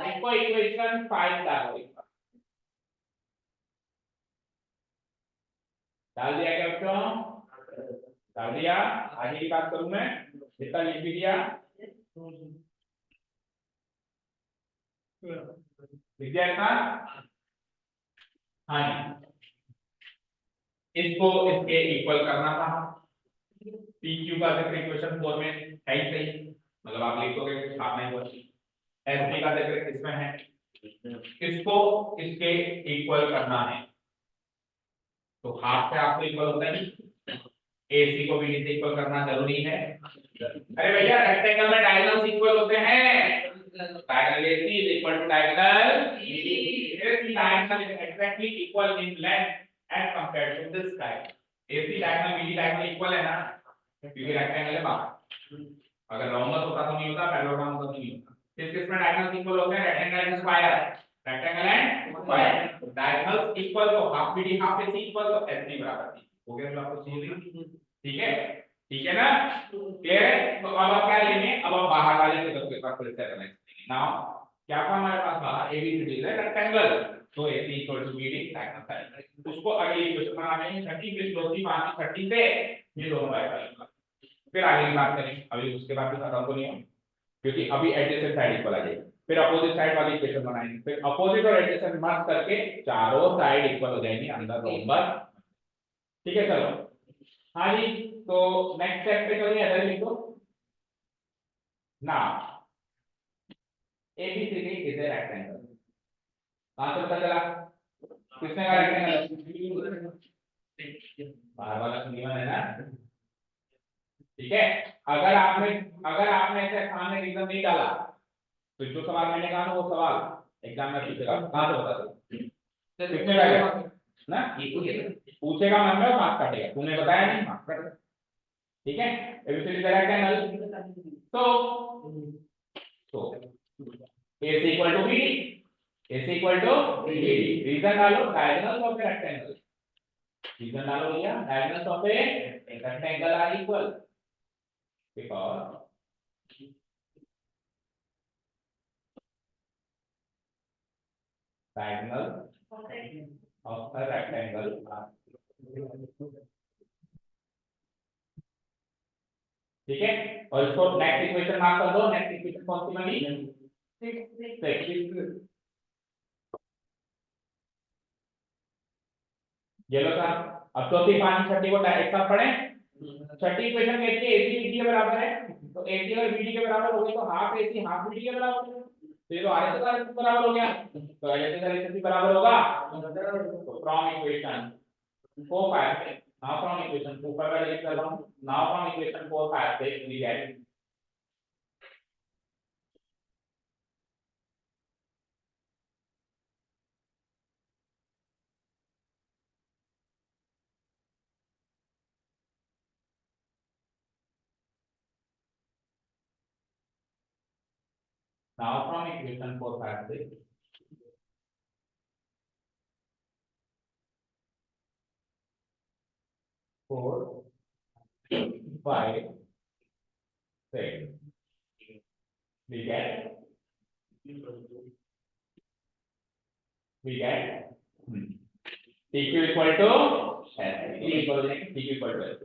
इसको इक्वेशन 5 डालो, डाल दिया क्या बच्चों, डाल दिया। आगे की बात करूं मैं, जितना लिख भी दिया, लिख दिया इतना। हाँ जी, इसको इसके इक्वल करना था, PQ का जिक्र इक्वेशन 4 में है ही सही, मतलब आप लिखोगे आप नहीं बोल, SP का जिक्र इसमें है, इसको इसके इक्वल करना है, तो हाफ से आपको इक्वल होता है, AC को BD से इक्वल करना जरूरी है। अरे भैया रेक्टेंगल में डायगोनल्स इक्वल होते हैं, diagonal AC is equal to diagonal BD, AC diagonal is exactly equal in length as compared to this side। AC diagonal BD diagonal equal है ना, क्योंकि रेक्टेंगल है बाहर, अगर रोम्बस होता तो नहीं होता, पैरेललोग्राम होता तो नहीं होता। किस किस में डायगोनल्स इक्वल होते हैं, rectangle and square, rectangle and square, diagonals equal तो half BD half AC equal तो SP बराबर थी, हो गया जो आपको चाहिए, ठीक है, ठीक है ना, क्लियर है। तो अब आप क्या लेंगे, अब हम बाहर वाले के तरफ पेपर फिर से करना है नाउ, क्या था हमारे पास बाहर ABCD है रेक्टेंगल, तो AC equal to BD diagonal, उसको अगली इक्वेशन में आ गई 30 प्लस 30 से ये दोनों बाय करेंगे, फिर आगे की बात करेंगे, अभी उसके बाद भी खत्म तो नहीं हो, क्योंकि अभी एडजेसेंट साइड इक्वल आ जाएगी, फिर अपोजिट साइड वाली इक्वेशन बनाएंगे, फिर अपोजिट और एडजेसेंट मर्ज करके चारों साइड इक्वल हो जाएंगी अंदर रोम्बस, ठीक है। चलो हाँ जी, तो नेक्स्ट स्टेप पे चलिए, इधर लिखो ना, ABCD इज ए रेक्टेंगल, कहां से पता चला किसने कहा रेक्टेंगल, बाहर वाला नियम है ना, ठीक है। अगर आपने ऐसे सामने रीजन नहीं डाला तो जो सवाल मैंने कहा ना वो सवाल एग्जाम में पूछेगा, कहां से बता दो किसने कहा ना, पूछेगा मन में और मार्क्स काटेगा, तूने बताया नहीं मार्क्स काटेगा, ठीक है। एबीसीडी का रेक्टेंगल, तो AC equal to BD, AC equal to BD, reason डालो डायगोनल ऑफ रेक्टेंगल, रीजन डालो भैया, diagonals of a rectangle are equal because diagonal of a rectangle are, ठीक है। और इसको नेक्स्ट इक्वेशन मार्क कर दो। नेक्स्ट इक्वेशन कौन सी बनी? 6। ये लो साहब, अब चौथी पांचवी छठी को डायरेक्ट साथ पढ़े। छठी इक्वेशन कहती है AC BD के बराबर है, तो AC अगर BD के बराबर हो गई तो हाफ AC हाफ BD के बराबर है, तो ये तो RHS RHS बराबर हो गया, तो LHS RHS बराबर होगा। तो फ्रॉम इक्वेशन 4 5 से, नाउ फ्रॉम इक्वेशन 4 5 का लिख कर रहा हूं, नाउ फ्रॉम इक्वेशन 4 5 से we get now from equation 4 5 से 4 5 6 we get TQ equal to S, T equal to TQ equal to S,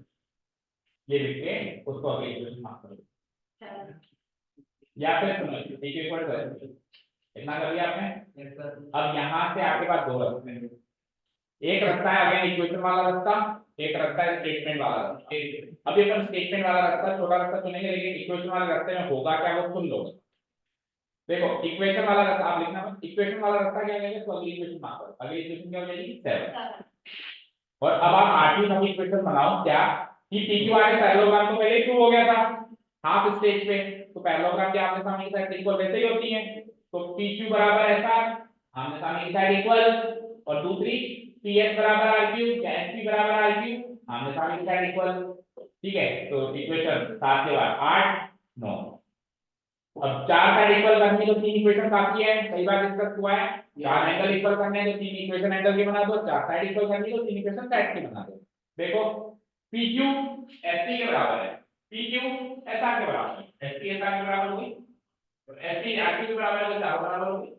ये लिख के उसको अगले इक्वेशन मार्क करो, या फिर सुनो TQ equal to S इतना कर लिया आपने। अब यहाँ से आपके पास दो रास्ते हैं, एक रास्ता है अगेन इक्वेशन वाला रास्ता, एक रास्ता है स्टेटमेंट वाला रास्ता। अब ये अपन स्टेटमेंट वाला रास्ता छोटा रास्ता चुनेंगे, लेकिन इक्वेशन वाले रास्ते में होगा क्या वो सुन लो। देखो इक्वेशन वाला रास्ता आप लिखना मत, इक्वेशन वाला रास्ता क्या कहेंगे, तो अगली इक्वेशन मार्क करो, अगली इक्वेशन क्या हो जाएगी 7। और अब आप आठवीं नवीं इक्वेशन बनाओ क्या कि PQR पैरेललोग्राम तो पहले ही प्रूव हो गया था हाफ स्टेज पे, तो पैरेललोग्राम के आमने सामने की साइड इक्वल वैसे ही होती है, तो PQ बराबर ऐसा आमने सामने की साइड इक्वल, और दूसरी PS बराबर RQ या SP बराबर RQ आमने सामने की साइड इक्वल, ठीक है। तो इक्वेशन 7 के बाद 8 9, अब चार साइड इक्वल करनी तो तीन इक्वेशन काफी है, कई बार डिस्कस हुआ है। चार एंगल इक्वल करने हैं तो तीन इक्वेशन एंगल की बना दो, चार साइड इक्वल करनी तो तीन इक्वेशन साइड की बना दो। देखो PQ ST के बराबर है, PQ SR के बराबर है, ST SR के बराबर होगी, तो ST RQ के बराबर है तो चार बराबर होगी,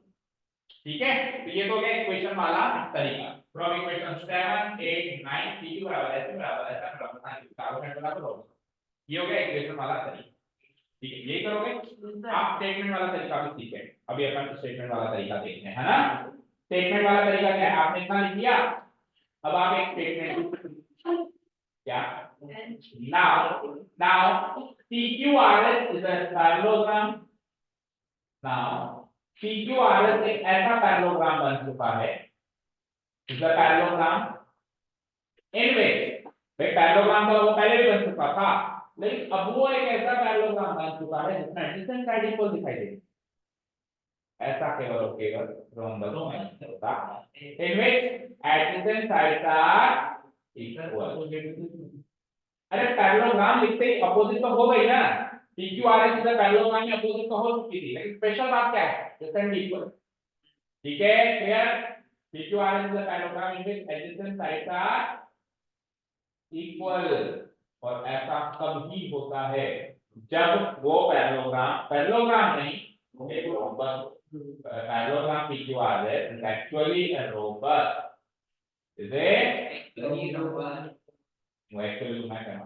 ठीक है। तो ये तो हो गया इक्वेशन वाला तरीका, फ्रॉम इक्वेशन 7 8 9 PQ बराबर ST बराबर SR बराबर चारों साइड बराबर होगा, ये हो गया इक्वेशन वाला तरीका, ठीक है। यही करोगे आप, स्टेटमेंट वाला तरीका भी ठीक है। अभी अपन स्टेटमेंट वाला तरीका देखते हैं, है ना। स्टेटमेंट वाला तरीका क्या है, आपने इतना लिख लिया, अब आप एक स्टेटमेंट क्या, now PQRS is a parallelogram, now PQRS एक ऐसा पैरेललोग्राम बन चुका है, is a parallelogram in which, parallelogram तो वो पहले भी बन चुका था, लेकिन अब वो एक ऐसा पैरेललोग्राम बन चुका है जिसमें एडजेसेंट साइड इक्वल दिखाई देगी, ऐसा केवल और केवल रोम्बस में होता है in which adjacent sides are equal. अरे पैरेललोग्राम लिखते ही अपोजिट तो हो गई ना, PQRS इधर पैरेललोग्राम में अपोजिट तो हो चुकी थी, लेकिन स्पेशल बात क्या है, एडजेसेंट इक्वल, ठीक है clear. PQRS is a parallelogram in which adjacent sides are equal, और ऐसा कब ही होता है जब वो पैरेललोग्राम नहीं, एक rhombus, parallelogram PQRS is actually a rhombus, is it? वो एक्चुअली मैं कहना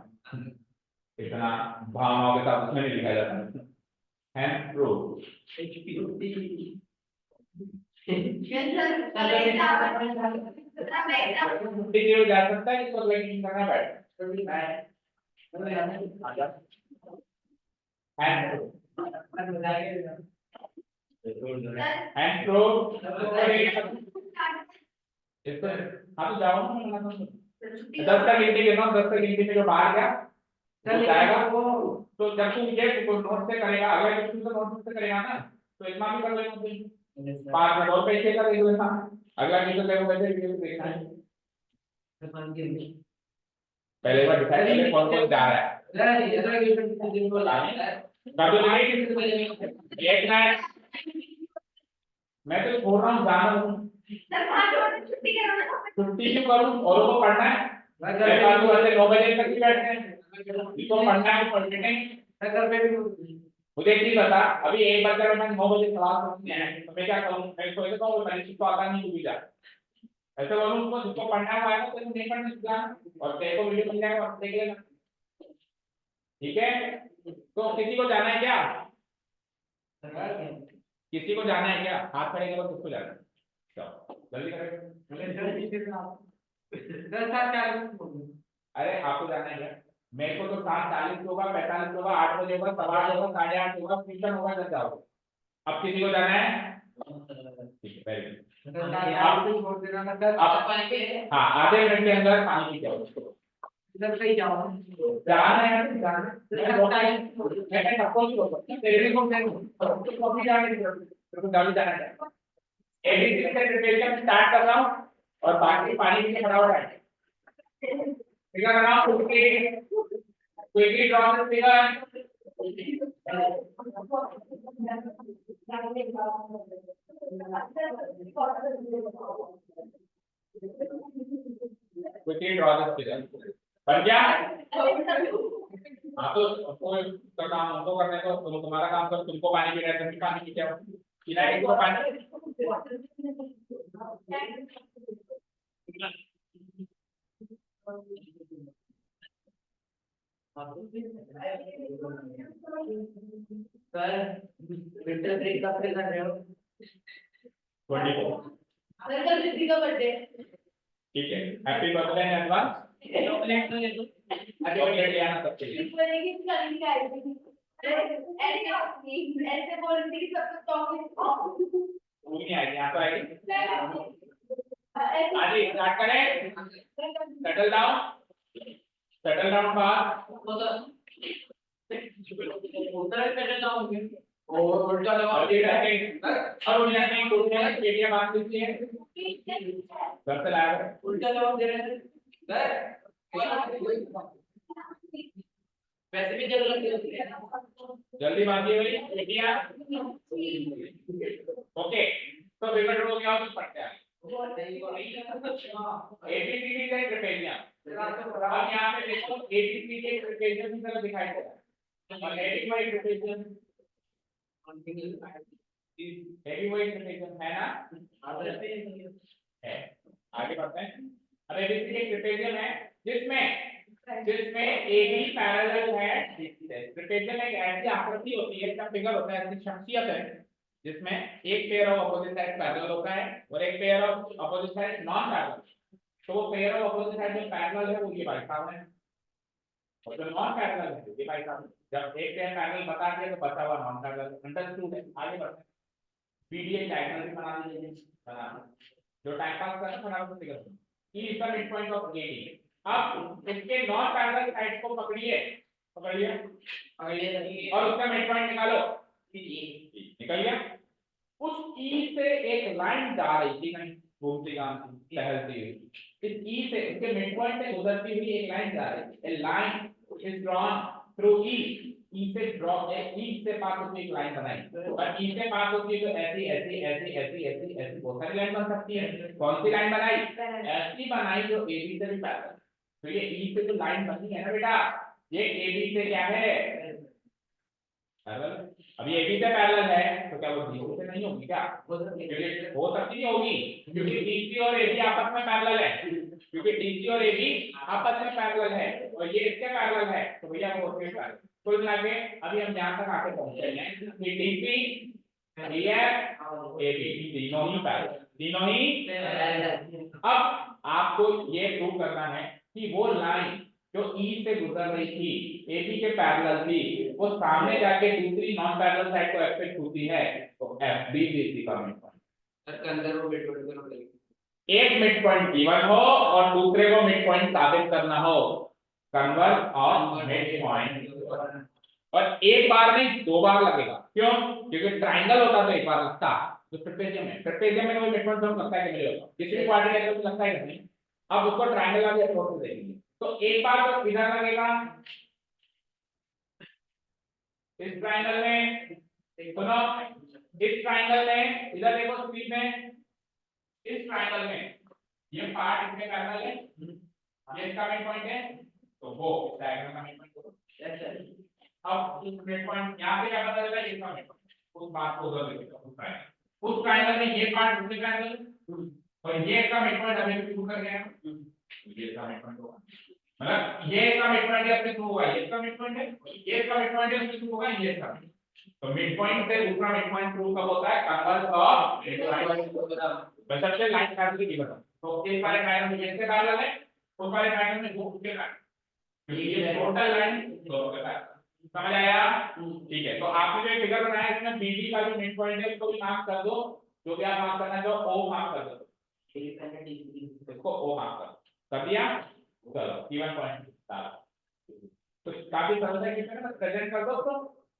इतना भावनाओं के साथ उसमें नहीं लिखा जाता है, प्रूव जा सकता है, इसको लेकिन करना बैठ and prove इसको, हाँ तो जाओ ना, मैं मना 10 तक गिनती गिनो, 10 तक गिनती में जो बाहर गया वो जाएगा, वो तो जब तू ये नोट से करेगा, अगला क्वेश्चन तो नोट से करेगा ना, तो इतना भी कर लेना, 5 मिनट और पैसे का देख लेना, अगला क्वेश्चन देखो वैसे वीडियो देखना है, पहले बार डिसाइड करें कौन कौन जा रहा है, एक मिनट मैं तो छोड़ रहा हूँ, जाना छुट्टी करो ना। छुट्टी क्यों करूं? औरों को पढ़ना है। मैं घर घर पे पे 9 बजे तक ही बैठते हैं, जिसको पढ़ना है वो पढ़ते नहीं। मैं घर पे भी मुझे एक चीज बता, अभी एक बच्चा मैं 9 बजे क्लास में है तो मैं क्या करूं? मैं इसको ऐसे कहूं परीक्षा तो आता नहीं, तू भी जा। ऐसे बोलूं उसको, जिसको पढ़ना है वो आएगा, तो नहीं पढ़ने से जा, और तेरे को वीडियो मिल जाएगा और देख लेना। ठीक है, तो किसी को जाना है क्या? किसी को जाना है क्या? हाथ खड़े करो, किसको जाना है? चलो जल्दी करें। 10:40 अरे आपको जाना है क्या? मेरे को तो 7:40 होगा, 45 होगा, 8 बजे होगा, 8:15 होगा, 8:30 होगा, ट्यूशन होगा, जब जाओगे। अब किसी को जाना है? ठीक है, वेरी गुड। हाँ, आधे मिनट के अंदर पानी पी जाओ। इधर से ही जाओ। जाना है या नहीं जाना? मैं सबको नहीं बोल सकता, तेरे को तो अभी जाने की जरूरत है, तेरे को जल्दी जाना है। एबीसी से प्रिपरेशन स्टार्ट कर रहा हूँ और बाकी पानी पी के फटाफट आए। फिगर बनाओ, quickly draw the figure. Quickly draw the figure. बन गया? हाँ, तो तो काम उनको करने को, तुम तुम्हारा काम करो, तुमको पानी पीना है, तुम भी पानी पीते हो, पिलाएंगे तुमको पानी। सर विंटर ब्रेक कब से कर रहे हो? 24। कल दीदी का बर्थडे। ठीक है, happy birthday in advance. Chocolate तो ये तो चॉकलेट ले आना सबके लिए। इस वाले की चली क्या आई थी? ऐसे बोल रही थी कि सबको चॉकलेट खाओ। वो नहीं आएगी, यहाँ तो आएगी। ऐसे आज ही स्टार्ट करें। सेटल डाउन बात। उधर पे जाओगे और उल्टा लगाओ, अभी रहेंगे और उन्हें नहीं टूटने का पेटियां बांध दीजिए। घर से लाया है। उल्टा जवाब दे रहे हैं सर। वैसे भी जरूरत होती है। जल्दी बांधिए भाई पेटियां। ओके, तो पेपर हो गया तो पढ़ते हैं। एबीसीडी का ट्रेपेजियम। अब यहाँ पे देखो एबीसीडी के ट्रेपेजियम की तरह दिखाई दे रहा है। और हेवीवेट ट्रेपेजियम, हेवीवेट ट्रेपेजियम है ना? है। आगे बढ़ते हैं। अब एबीसीडी एक ट्रेपेजियम है जिसमें जिसमें एबी पैरेलल है। ट्रेपेजियम एक ऐसी आकृति होती है, इसका फिगर होता है, ऐसी शख्सियत है जिसमें एक pair of opposite side parallel होता है और एक pair of opposite side non parallel. तो वो पेयर ऑफ अपोजिट साइड जो पैरेलल है वो ये भाई साहब है, और जो नॉन पैरेलल है ये भाई साहब। जब एक पेयर पैरेलल बता दिया तो बचा हुआ नॉन पैरेलल अंडरस्टूड है। आगे बढ़ते हैं। पीडीए डायगोनल भी बना लीजिए, बना जो टाइम पास करना फटाफट से करो। E is the mid point of AD. अब इसके नॉन पैरेलल साइड को पकड़िए, पकड़िए और उसका मिड पॉइंट निकालो। निकल गया। उस ई से एक लाइन जा रही थी कहीं घूमती घामती टहलती हुई। इस ई से इसके मिड पॉइंट से गुजरती हुई एक लाइन जा रही है। ए लाइन इज ड्रॉन थ्रू ई। ई से ड्रॉ ई से पास होती एक लाइन बनाई और ई से पास होती है तो ऐसी ऐसी ऐसी ऐसी ऐसी ऐसी बहुत सारी लाइन बन सकती है। कौन सी लाइन बनाई? ऐसी बनाई जो एबी से भी पैरेलल। तो ये ई से जो लाइन बनी है ना बेटा, ये एबी से क्या है? पैरेलल। अब ये एबी से पैरेलल है तो क्या वो बीसी से नहीं होगी क्या? क्योंकि हो सकती नहीं होगी, क्योंकि डीसी और एबी आपस में पैरेलल है, क्योंकि डीसी और एबी आपस में पैरेलल है और ये इसके पैरेलल है, तो भैया वो उसके पैरेलल। कुल मिला के अभी हम यहां तक आके पहुंचे हैं कि डीसी डीएफ एबी तीनों ही पैरेलल, तीनों ही। अब आपको ये प्रूव करना है कि वो लाइन जो ई से गुजर रही थी, एबी के पैरेलल थी, वो सामने जाके दूसरी नॉन पैरेलल साइड को एफेक्ट होती है, तो एफ बी इसी का मिड पॉइंट। सर अंदर वो मिड पॉइंट करना पड़ेगा। एक मिड पॉइंट गिवन हो और दूसरे को मिड पॉइंट साबित करना हो, कन्वर्ज ऑन मिड पॉइंट। और एक बार नहीं दो बार लगेगा। क्यों? क्योंकि ट्रायंगल होता तो एक बार लगता, तो ट्रेपेजियम में कोई मिड पॉइंट तो लगता है कि मिलेगा, किसी भी क्वाड्रिलेटरल में लगता है कि नहीं। अब उसको ट्रायंगल वाली अप्रोच से देखेंगे। तो एक बार तो इधर लगेगा इस ट्रायंगल में, सुनो इस ट्रायंगल में इधर देखो स्क्रीन में, इस ट्रायंगल में ये पार्ट इसमें पैरेलल है, ये इसका मिड पॉइंट है, तो वो इस डायग्राम का मिड पॉइंट होगा। अब इस मिड पॉइंट यहाँ पे क्या पता चला, इसका मिड पॉइंट, उस बात को उधर लेके उस ट्रायंगल में ये पार्ट दूसरे ट्रायंगल और ये इसका मिड पॉइंट अभी शुरू कर गया, ये इसका मिड पॉइंट होगा, मतलब ये इसका मिड पॉइंट है, शुरू हुआ, ये इसका मिड पॉइंट है, ये इसका मिड पॉइंट है, शुरू होगा ये इसका। तो मिड पॉइंट से दूसरा मिड पॉइंट शुरू कब होता है, कन्वर्स ऑफ मिड पॉइंट। बशर्ते लाइन पैरेलल की बता, तो एक वाले ट्रायंगल में ये इसके पैरेलल है, उस वाले ट्रायंगल में वो उसके पैरेलल, क्योंकि ये टोटल लाइन दोनों के पैरेलल। समझ आया? ठीक है, तो आपने जो फिगर बनाया है इसमें बीडी का जो मिड पॉइंट है उसको भी मार्क कर दो, जो भी आप मार्क करना चाहो ओ मार्क कर दो, इसको ओ मार्क कर दिया। चलो गिवन पॉइंट तो काफी सरल है, किसी ने प्रेजेंट कर दो, तो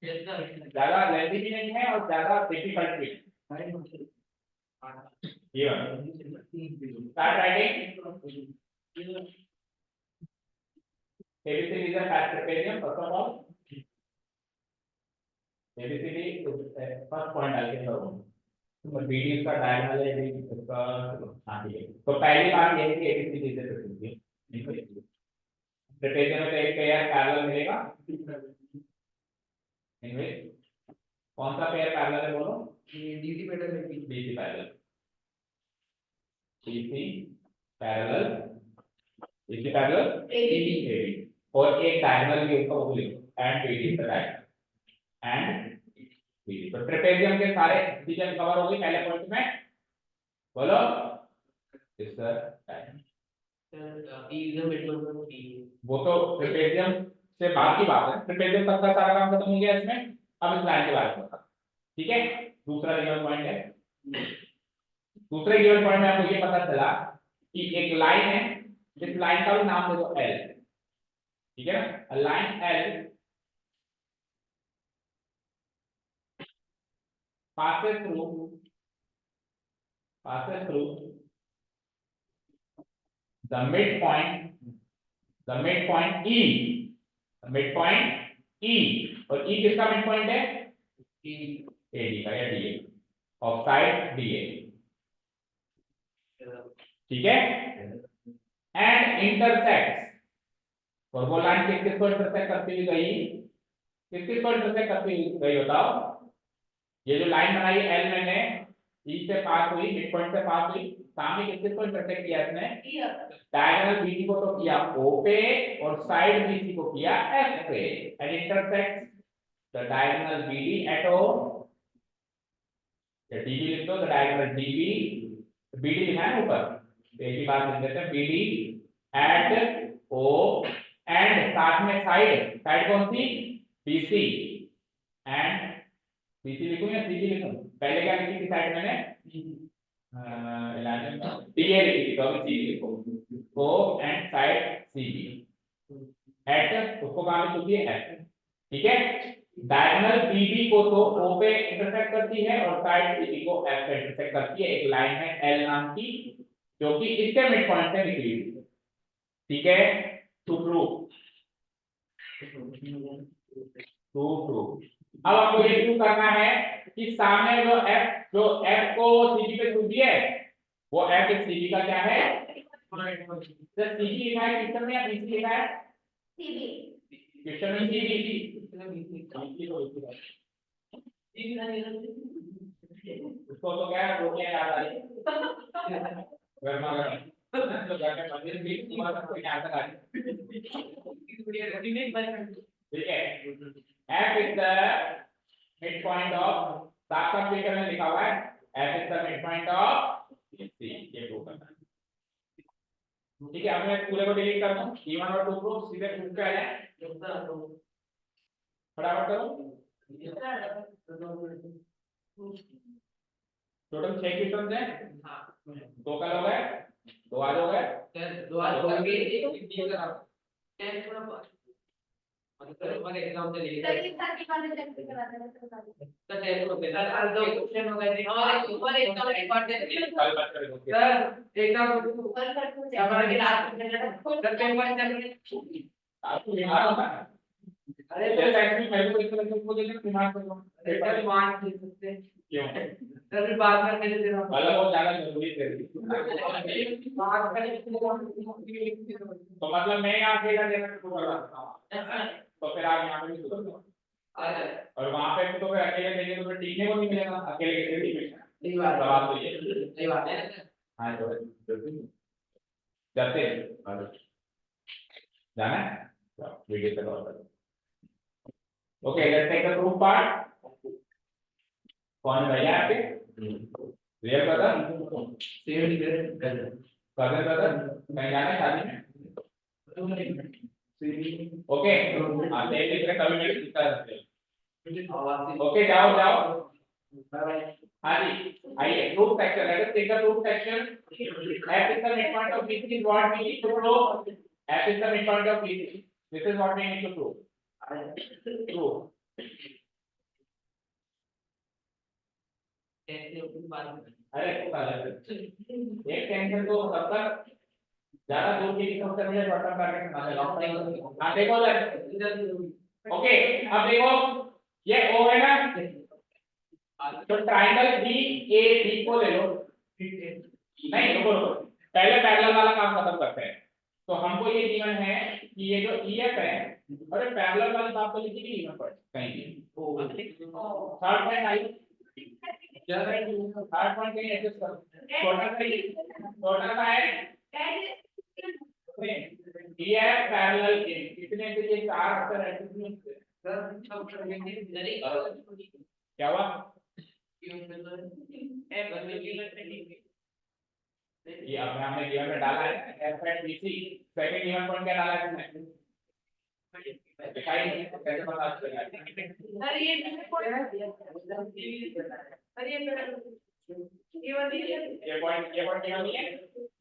ज्यादा लेंथी भी नहीं है और ज्यादा डिफिकल्ट भी नहीं। ये start writing. ABCD is a trapezium first of all, ABCD first point डाल के करो, तो BD इसका डायगोनल है, BD इसका, हाँ ठीक है। तो पहली बात ये है कि ABCD is a trapezium, trapezium में एक पेयर पैरेलल मिलेगा, इनमें कौन सा पेयर पैरेलल है बोलो, DC parallel, BC parallel, BC parallel, BC parallel AB, और एक डायगोनल भी उसका वो लिखो, एंड BD का डायगोनल एंड BD। तो ट्रेपेजियम के सारे रीजन कवर हो गई पहले पॉइंट में, बोलो इस डायगोनल, वो तो ट्रेपेजियम से बाद की बात है, ट्रेपेजियम तक का सारा काम खत्म हो गया इसमें, अब इस लाइन के बारे में बता, ठीक है। दूसरा गिवन पॉइंट है, दूसरे गिवन पॉइंट में आपको ये पता चला कि एक लाइन है, इस लाइन का भी नाम दे दो L, ठीक है ना, line L passes through the midpoint E, the midpoint E, और E किसका midpoint है, AD का या DA, of side DA, ठीक है, and intersects, और वो लाइन किसको इंटरसेक्ट करती हुई गई, किसको इंटरसेक्ट करती हुई गई बताओ, ये जो लाइन बनाई L मैंने E से पास हुई, मिड पॉइंट से पास हुई, सामने किसको इंटरसेक्ट किया इसने, डायगोनल BD को तो किया O पे और साइड BC को किया F पे, and intersect the diagonal BD at O, या DB लिख दो, द डायगोनल DB, BD लिखा है ऊपर, एक ही बात लिख देते हैं, BD एट O, एंड साथ में साइड, साइड कौन सी, BC, एंड BC लिखूं या CB लिखूं, पहले क्या लिखी थी साइड मैंने, DA लिखी थी, तो अभी CB लिखो, O and side CB at, उसको कहां पे चुकी है F, ठीक है। डायगोनल BD को तो O पे इंटरसेक्ट करती है और साइड CB को F पे इंटरसेक्ट करती है, एक लाइन है L नाम की, जो कि इसके मिड पॉइंट से निकली हुई है, ठीक है। टू प्रूव, अब आपको ये प्रूव करना है कि सामने जो F को CB पे छूती है, वो F एक CB का क्या है, जब CB लिखा है क्वेश्चन में या BC लिखा है, क्वेश्चन में CB, उसको तो क्या है, रोटियां याद आ रही गर्मा गर्म, तो घर में मंदिर भी तुम्हारा कोई याद आ रही, ठीक है। F is the midpoint of, साफ साफ फिगर में लिखा हुआ है, F is the midpoint of C, ये प्रूव करना है, ठीक है। अब मैं पूरे को डिलीट कर दूं, E1 और 2 प्रूफ सीधे प्रूफ पे आ जाए, फटाफट करो, टोटल 6 क्वेश्चन हैं, दो कल हो गए, दो आज हो गए, दो आज हो गए, एक दिया करा टेस्ट थोड़ा मतलब पर एग्जाम से लेके सही साथ ही वाले टेस्ट करा देना तो टेस्ट हो गया सर, दो क्वेश्चन हो गए थे और एक का रिकॉर्ड दे कल बात करेंगे सर, एक का ऊपर कर हमारे के रात में सर पेपर चल रहे आपको दिमाग होता है, अरे जैसे एक्चुअली मैं तो इस तरह से बोल देता दिमाग को सर मान नहीं सकते क्यों, सर फिर बात करने दे रहा हूँ मतलब वो ज्यादा जरूरी है। बात करने तो मतलब मैं यहाँ अकेला देना शुरू कर रहा हूँ, तो फिर आप यहाँ पे भी शुरू करो, और वहाँ पे तो फिर अकेले देंगे तो फिर टीचने को नहीं मिलेगा, अकेले के लिए सही बात सवाल तो ये सही बात है हाँ तो जाते हैं जाना है वीडियो पे कॉल करो। Okay let's take the proof part. कौन है भैया आपके रियल ब्रदर ब्रदर कहीं जाना है शादी में? ओके आप देख लीजिए कभी मैं किस तरह से ओके जाओ जाओ हाँ जी आइए proof section let us take the proof section. f is the midpoint of BC is what we need to prove। f is the midpoint of BC, this is what we need to prove। prove अरे एक tension तो तब तक ज्यादा दूर की नहीं सकते, मुझे बटन करके समझ लो। हाँ देखो सर ओके अब देखो ये O है ना, तो ट्राइंगल BAD को ले लो। नहीं रुको रुको पहले पैरेलल वाला काम खत्म करते हैं। तो हमको ये गिवन है कि ये जो EF है अरे पैरेलल वाली बात तो लिखी नहीं गिवन पर कहीं भी। Third point I third point कहीं एडजस्ट करो छोटा सा है EF पैरेलल A कितने से ये चार अक्षर एडजस्ट क्या हुआ ये अपने हमने गिवन में डाला है f at bc second given point क्या डाला है इसमें दिखाई नहीं कैसे पता चलेगा सर ये पॉइंट गिवन नहीं है।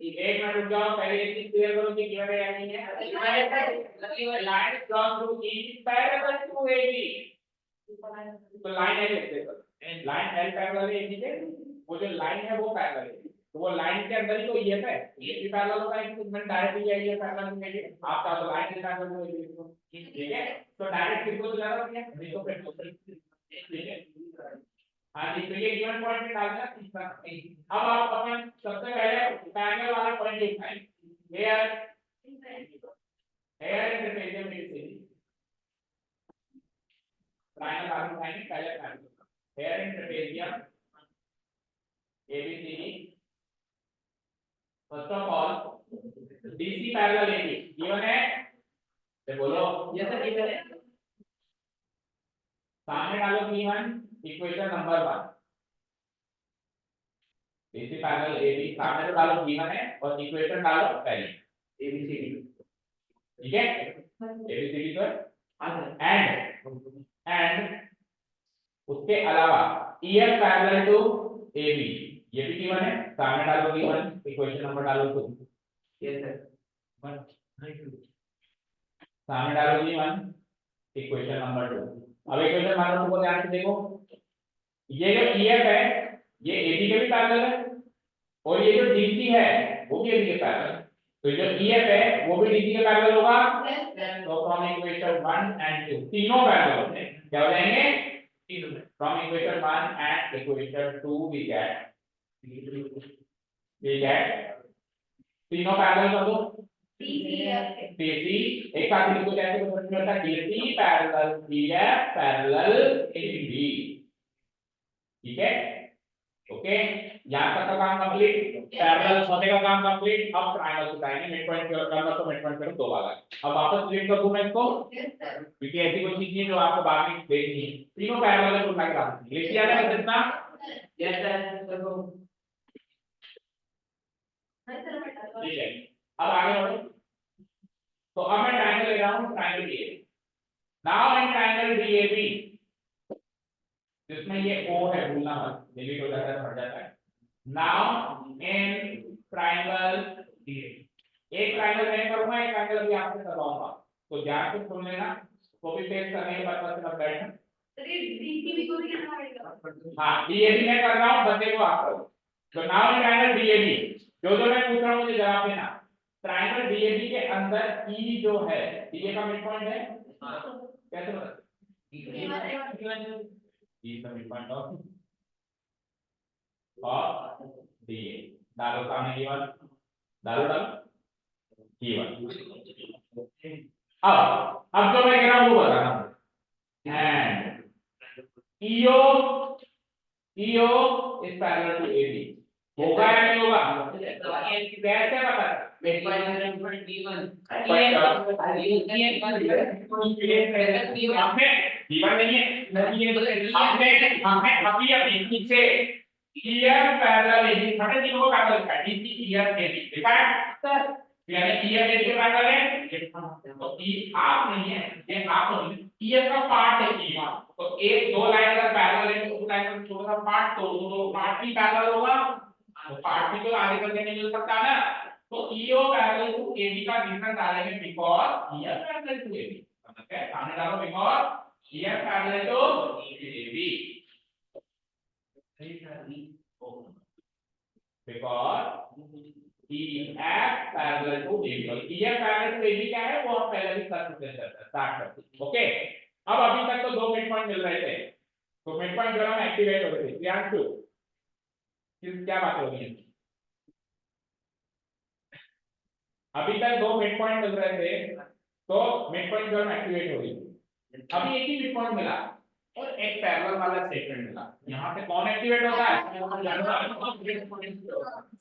एक मिनट रुक जाओ पहले एक चीज क्लियर करो कि गिवन है या नहीं है। Line cross through E parallel to AB तो लाइन है देखो लाइन L पैरेलल है AB के वो जो लाइन है वो पैरेलल है तो वो लाइन के अंदर ही तो ये है ये भी पैरेलल होगा एक सेगमेंट डायरेक्टली ये पैरेलल में आपका तो लाइन के पैरेलल में ठीक है तो डायरेक्ट किसको ज्यादा है इसको ठीक है। हाँ जी तो ये गिवन पॉइंट में डालना तीसरा। अब आप अपन सबसे पहले पैरेलल वाला पॉइंट लिखाएंगे हियर हियर इंटरफेस में ट्रायंगल वाला लिखाएंगे पहले parallel here interface ABCD first of all DC parallel AB given है तो बोलो यस सर गिवन है सामने डालो given equation number 1 DC parallel AB सामने तो डालो गिवन है और इक्वेशन डालो पहले ABCD ठीक है ABCD तो एंड उसके अलावा EF पैरेलल टू AB ये भी गिवन है सामने डालो गिवन इक्वेशन नंबर डालो 2 यस सर सामने डालो गिवन इक्वेशन नंबर 2। अब इक्वेशन नंबर 2 को ध्यान से देखो ये जो EF है ये AB के भी पैरेलल है और ये जो DC है वो भी AB के पैरेलल है तो जो EF है वो भी DC के पैरेलल होगा तो फ्रॉम इक्वेशन 1 एंड 2 तीनों पैरेलल होते हैं क्या हो जाएंगे from equation 1 and equation 2 we get तीनों पैरेलल कर दो DC एक साथ लिखो कैसे कुछ नहीं होता DC parallel EF parallel AB ठीक है ओके यहाँ तक का काम कंप्लीट पैरेलल होने का काम कंप्लीट। अब ट्रायंगल सुधारेंगे मिड पॉइंट करना तो मिड पॉइंट करो दो भाग अब वापस लिख कर दूं मैं इसको क्योंकि ऐसी कोई चीज नहीं है जो आपको बाद में देखनी है तीनों पैरेलल को उठा के डाल देंगे लिख दिया है कितना यस सर ठीक है अब आगे बढ़ो तो अब मैं ट्रायंगल ले रहा हूं triangle DAB now in triangle DAB जिसमें ये O है भूलना मत डिलीट हो जाता है फट जाता है। नाउ इन ट्रायंगल DAB एक ट्रायंगल मैं करूंगा एक ट्रायंगल भी आपसे करवाऊंगा तो ध्यान से सुन लेना कॉपी पेस्ट करने के बाद मत बैठना हाँ DAB मैं कर रहा हूं बंदे को आप करो तो नाउ इन ट्रायंगल DAB जो मैं पूछ रहा हूं मुझे जवाब देना। ट्रायंगल DAB के अंदर E जो है DA का मिड पॉइंट है कैसे बता E का मिड पॉइंट ऑफ और DA डालो सामने गिवन, डालो गिवन। अब जो मैं कह रहा हूं वो बताना, and EO is parallel to AB, होगा या नहीं होगा? कैसे पता? मिड पॉइंट D1 आपने D1 नहीं है, आपने अभी पीछे EF पैरेलल AB, हमने तीनों को पैरेलल लिखा है, DC EF AB लिखा है सर, यानी EF AB के पैरेलल है, तो E आप नहीं है, ये आप नहीं, EF का पार्ट है E, तो एक दो लाइन अगर पैरेलल है तो उस लाइन का छोटा सा पार्ट तो दो पार्ट भी पैरेलल होगा, तो पार्ट भी तो आगे करके नहीं मिल सकता ना, तो EO पैरेलल टू AB का रीजन डालेंगे because EF parallel to AB, समझ गए? सामने डालो because EF parallel to AB, because EF parallel to AB, और EF parallel to AB क्या है वो हम पहले भी कर चुके हैं, स्टार्ट करते हैं, ओके। अब अभी तक तो दो मिड पॉइंट मिल रहे थे, तो मिड पॉइंट जो है एक्टिवेट हो गए थे, प्रियांशु क्या बात हो रही है? अभी तक दो मिड पॉइंट मिल रहे थे, तो मिड पॉइंट जो है एक्टिवेट हो गई, अभी एक ही मिड पॉइंट मिला और एक पैरेलल वाला स्टेटमेंट मिला, यहाँ पे कौन एक्टिवेट होता है?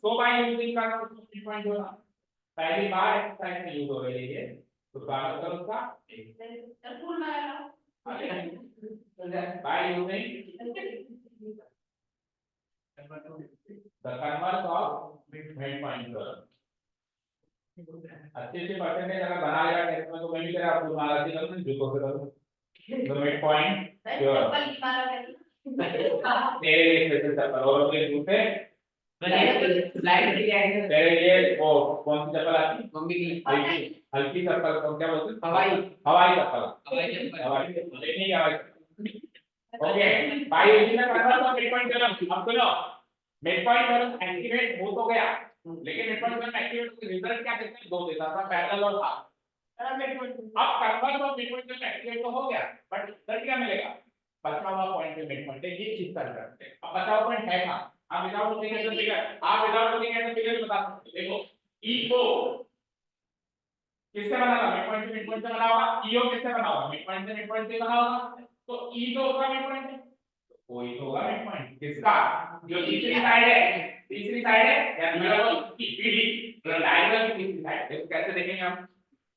तो बाय यूजिंग का मिड पॉइंट होगा, पहली बार एक्सरसाइज में यूज हो रही है, तो स्वागत करो उसका, फुल मारा by using the converse of mid point. अच्छे से परसेंटेज अगर बना लेगा टेस्ट में तो मैं भी तेरा फुल मारा दी करूं, जो तो करूं द मिड पॉइंट चप्पल मारा तेरे स्पेशल चप्पल और के जूते लाइट दिया है तेरे लिए वो कौन सी चप्पल आती? मम्मी की हल्की चप्पल को क्या बोलते हैं? हवाई चप्पल, हवाई नहीं हवाई। ओके भाई इसी में करना तो मिड पॉइंट थ्योरम, अब सुनो मिड पॉइंट थ्योरम एक्टिवेट हो तो गया, लेकिन मिड पॉइंट थ्योरम एक्टिवेट होने के रिजल्ट क्या कहते हैं? दो देता था, पैरेलल और हाफ। अब converse of mid point theorem activate तो हो गया, बट रिजल्ट क्या मिलेगा? बचा हुआ पॉइंट पे मिड पॉइंट ये चीज कर सकते हैं। अब बचा हुआ पॉइंट है कहां? आप without looking at the figure, आप without looking at the figure बता सकते हैं। देखो E को किससे बना होगा? मिड पॉइंट से बना होगा। EO किससे बना होगा? मिड पॉइंट से बना होगा, तो E तो होगा मिड पॉइंट है, कोई तो होगा मिड पॉइंट किसका? जो तीसरी साइड है या मतलब BD ट्रायंगल की तीसरी साइड, देखो कैसे देखेंगे हम,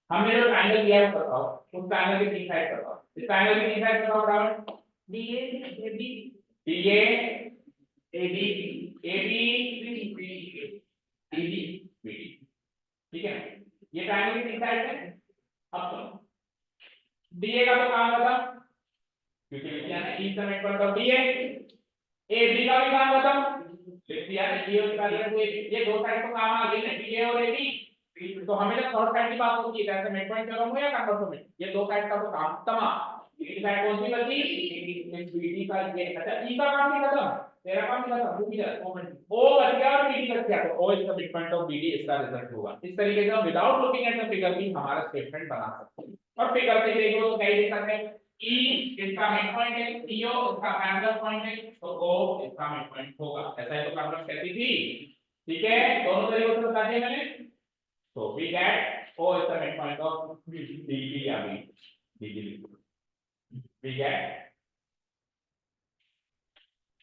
हमने जो ट्रायंगल दिया है बताओ, उस ट्रायंगल की तीन साइड बताओ, इस ट्रायंगल की तीन साइड बताओ बराबर DA AB BD, ठीक है, ये ट्रायंगल की तीन साइड है। अब सुनो DA का तो काम खत्म, क्योंकि लिखा है इस समय पर तो DA, AB का भी काम खत्म, लिख दिया है DA और ये दो साइड तो काम आ गई ना, DA और AB, तो हमें जब थर्ड साइड की बात होती है जैसे मिड पॉइंट थ्योरम हो या कन्वर्स में, ये दो साइड का तो काम तमाम, एक साइड कौन सी बची? BD का, ये अच्छा E का काम भी खत्म, तेरा काम भी खत्म, रुक जा O बच गया और BD बच गया, तो O is the mid point of BD, इसका रिजल्ट होगा। इस तरीके से हम without looking at the figure भी हमारा स्टेटमेंट बना सकते हैं, और फिगर से देखो तो क्या लिख सकते हैं? E इसका मिड पॉइंट है, EO इसका पैरेलल पॉइंट है, तो O इसका मिड पॉइंट होगा, ऐसा ही तो कन्वर्स कहती थी, ठीक है, दोनों तरीकों से बता दिया मैंने। So we get O is the midpoint of DD या BD. We get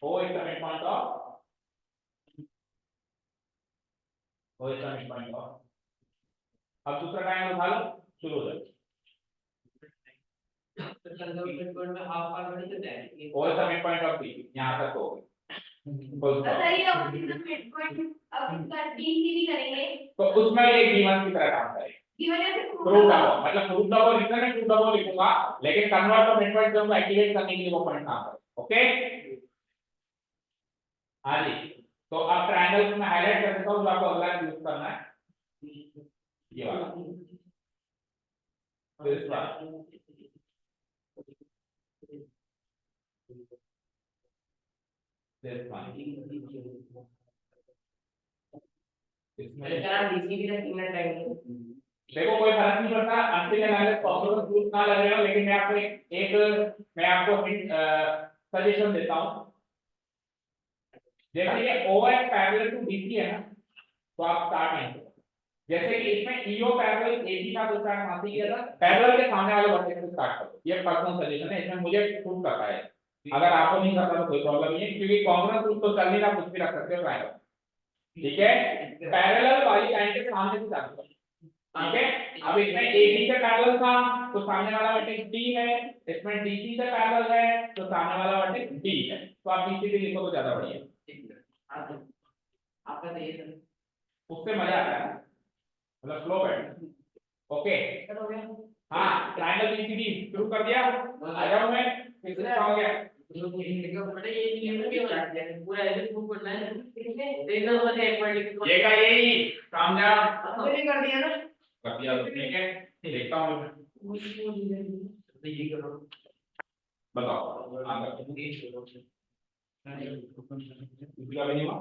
O is the midpoint of अब दूसरा ट्रायंगल उठा लो, शुरू हो जाए। O is the midpoint of D, यहाँ तक हो सही है, मिड पॉइंट अब इसका DC भी करेंगे, तो उसमें ये गिवन की तरह काम करेगा, गिवन है प्रूफ डालो, मतलब प्रूफ डालो लिखना है, प्रूफ डालो लिखूंगा, लेकिन कन्वर्ट और मिड पॉइंट को एक्टिवेट करने के लिए वो पॉइंट काम करेगा, ओके। हाँ जी, तो अब ट्रायंगल को मैं हाईलाइट कर देता हूं, जो आपको अगला यूज करना है ये वाला, दिस वन, इसमें देखो कोई फर्क नहीं पड़ता, अंतिम एनालिसिस पॉसिबल प्रूफ ना लग रहा हो, लेकिन मैं आपको सजेशन देता हूं, जैसे ये OF पैरेलल टू BC है ना, तो आप स्टार्ट नहीं करो। जैसे कि इसमें EO पैरेलल AB का दो स्टार्ट कहां से किया था, पैरेलल के सामने वाले वर्टेक्स से स्टार्ट करो। ये पर्सनल सजेशन है, इसमें मुझे प्रूव करता है। अगर आपको नहीं करता तो कोई प्रॉब्लम नहीं है, क्योंकि कांग्रेस रूल तो चल नहीं रहा, कुछ भी रख सकते हो ट्राई करो। ठीक है, पैरेलल वाली लाइन के सामने से चालू करो। ठीक है, अब इसमें AB से पैरेलल था तो सामने वाला वर्टेक्स D है, इसमें DC से पैरेलल है तो सामने वाला वर्टेक्स D है। तो आप BC भी लिखो तो ज्यादा बढ़िया है, आपका सही है उससे मजा आता है, मतलब फ्लो बैठ। ओके, हाँ ट्रायंगल BCD शुरू कर दिया, आ जाओ मैं फिर से हो गया। ये का यही समझा, कर दिया ना। कर दिया तो ठीक है, देखता हूँ बताओ आगे दूसरा भी नहीं हुआ।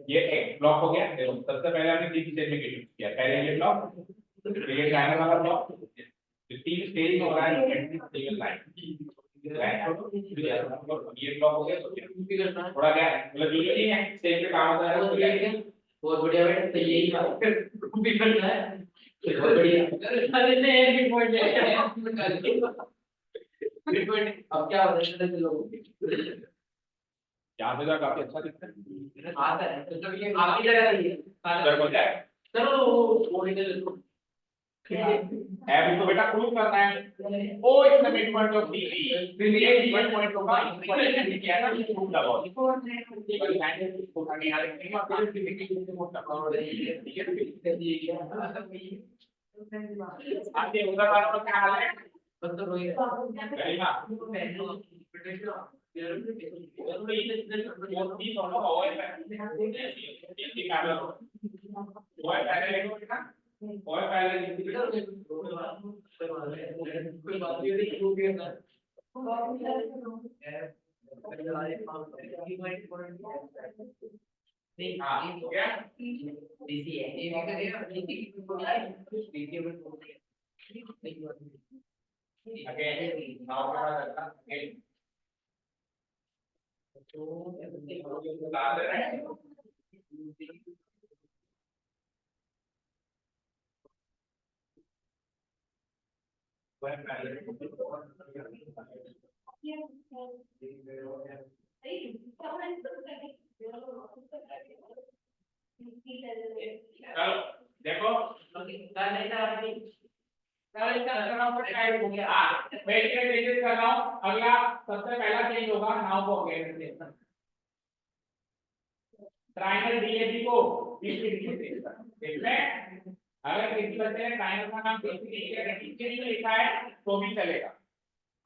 ये एक ब्लॉक हो गया। देखो सबसे पहले हमने तीन स्टेज में किया, पहले ये ब्लॉक, फिर ये ट्रायंगल वाला ब्लॉक, फिर तीन स्टेज में हो रहा है सिंगल लाइन, ये ब्लॉक हो गया। थोड़ा क्या मतलब जो जो नहीं है स्टेज पे काम होता है वो बहुत बढ़िया बेटा, तो यही बात भी करना है, बहुत बढ़िया। अरे नहीं एक भी पॉइंट है, फिर पॉइंट अब क्या हो रहा है लोगों को याद है, काफी अच्छा दिखता है। आता है तो कभी ये आपकी जगह नहीं है सर बोलता है चलो वो निकल अब इसको बेटा प्रूव करना है। O is the midpoint of DB, फिर ये मिडपॉइंट होगा इक्वल क्या ना प्रूव लगाओ। बड़ी लाइन को आगे आ रही है और फिर डिफिकल्टी से मोटा करो ठीक है। आगे उधर बात क्या हाल है, तो रोहित गरिमा और पहले कोई बात नहीं नहीं हाँ हो गया। डीसी है ये भी करेगा डीसी की को यार डीसी में तो अगेन नाउ के बाद रखना अगेन तो ला दे रहे हैं। चलो देखो कर नहीं था अपनी मैं चेंजेस कर रहा हूँ। अगला सबसे पहला चेंज होगा नाउ को अगेन ट्रायंगल डीएबी को बीसी इसमें अगर किसी बच्चे ने ट्रायंगल का नाम बीसी में लिखा है तो भी चलेगा।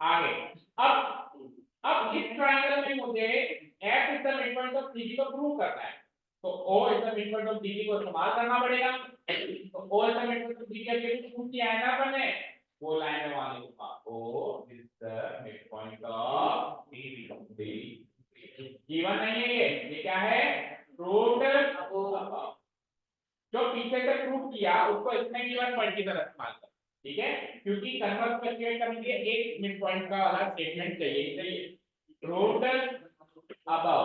आगे अब इस ट्रायंगल में मुझे F is the midpoint of CG को प्रूव करना है, तो O is the midpoint of DG को इस्तेमाल करना पड़ेगा। तो O is the midpoint of DG के लिए प्रूव किया है ना अपन ने, वो लाइन में वहां लिखूंगा O is the midpoint of DG। Given नहीं है ये क्या है, प्रूव्ड। जो पीछे से प्रूव किया उसको इसमें गिवन पॉइंट की तरह इस्तेमाल कर, ठीक है, क्योंकि कन्वर्ट कैलकुलेट करने के लिए एक मिड पॉइंट का वाला स्टेटमेंट चाहिए प्रूव्ड अबव।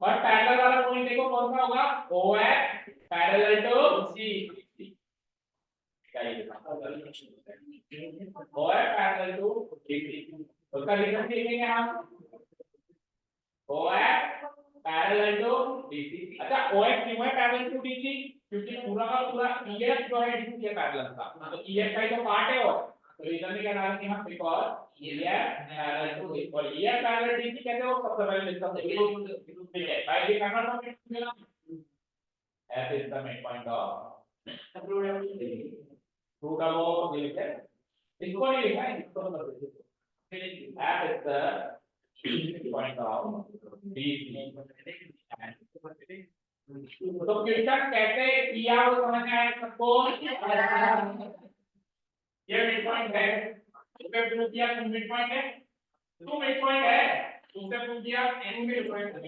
और पैरेलल वाला पॉइंट देखो कौन सा होगा, OF parallel to C। OF parallel to DC, उसका रीजन देखेंगे हम OF पैरेलल टू DC। अच्छा OF क्यों है पैरेलल टू DC, क्योंकि पूरा का पूरा EF जो है DC के पैरेलल था, तो EF का ही तो पार्ट है। और तो रीजन में क्या डाला कि हम because EF parallel to DC और EF पैरेलल DC कहते हो सबसे पहले लिखता हूं ठीक है भाई, ये करना तो मिला F is the mid point of root of वो ये लिखा है, इसको नहीं लिखा है, इसको तो F is the point of BC। तो क्वेश्चन कैसे किया वो समझ में आया सबको, ये मिड पॉइंट है, उसने प्रूव किया कि मिड पॉइंट है, टू मिड पॉइंट है, उसने प्रूव किया एन मिड पॉइंट है,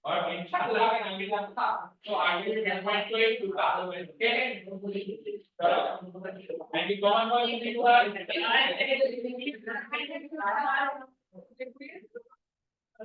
और इंशाल्लाह अगर आगे जाता तो आगे भी 10.2 होगा ओके थैंक यू कौन कौन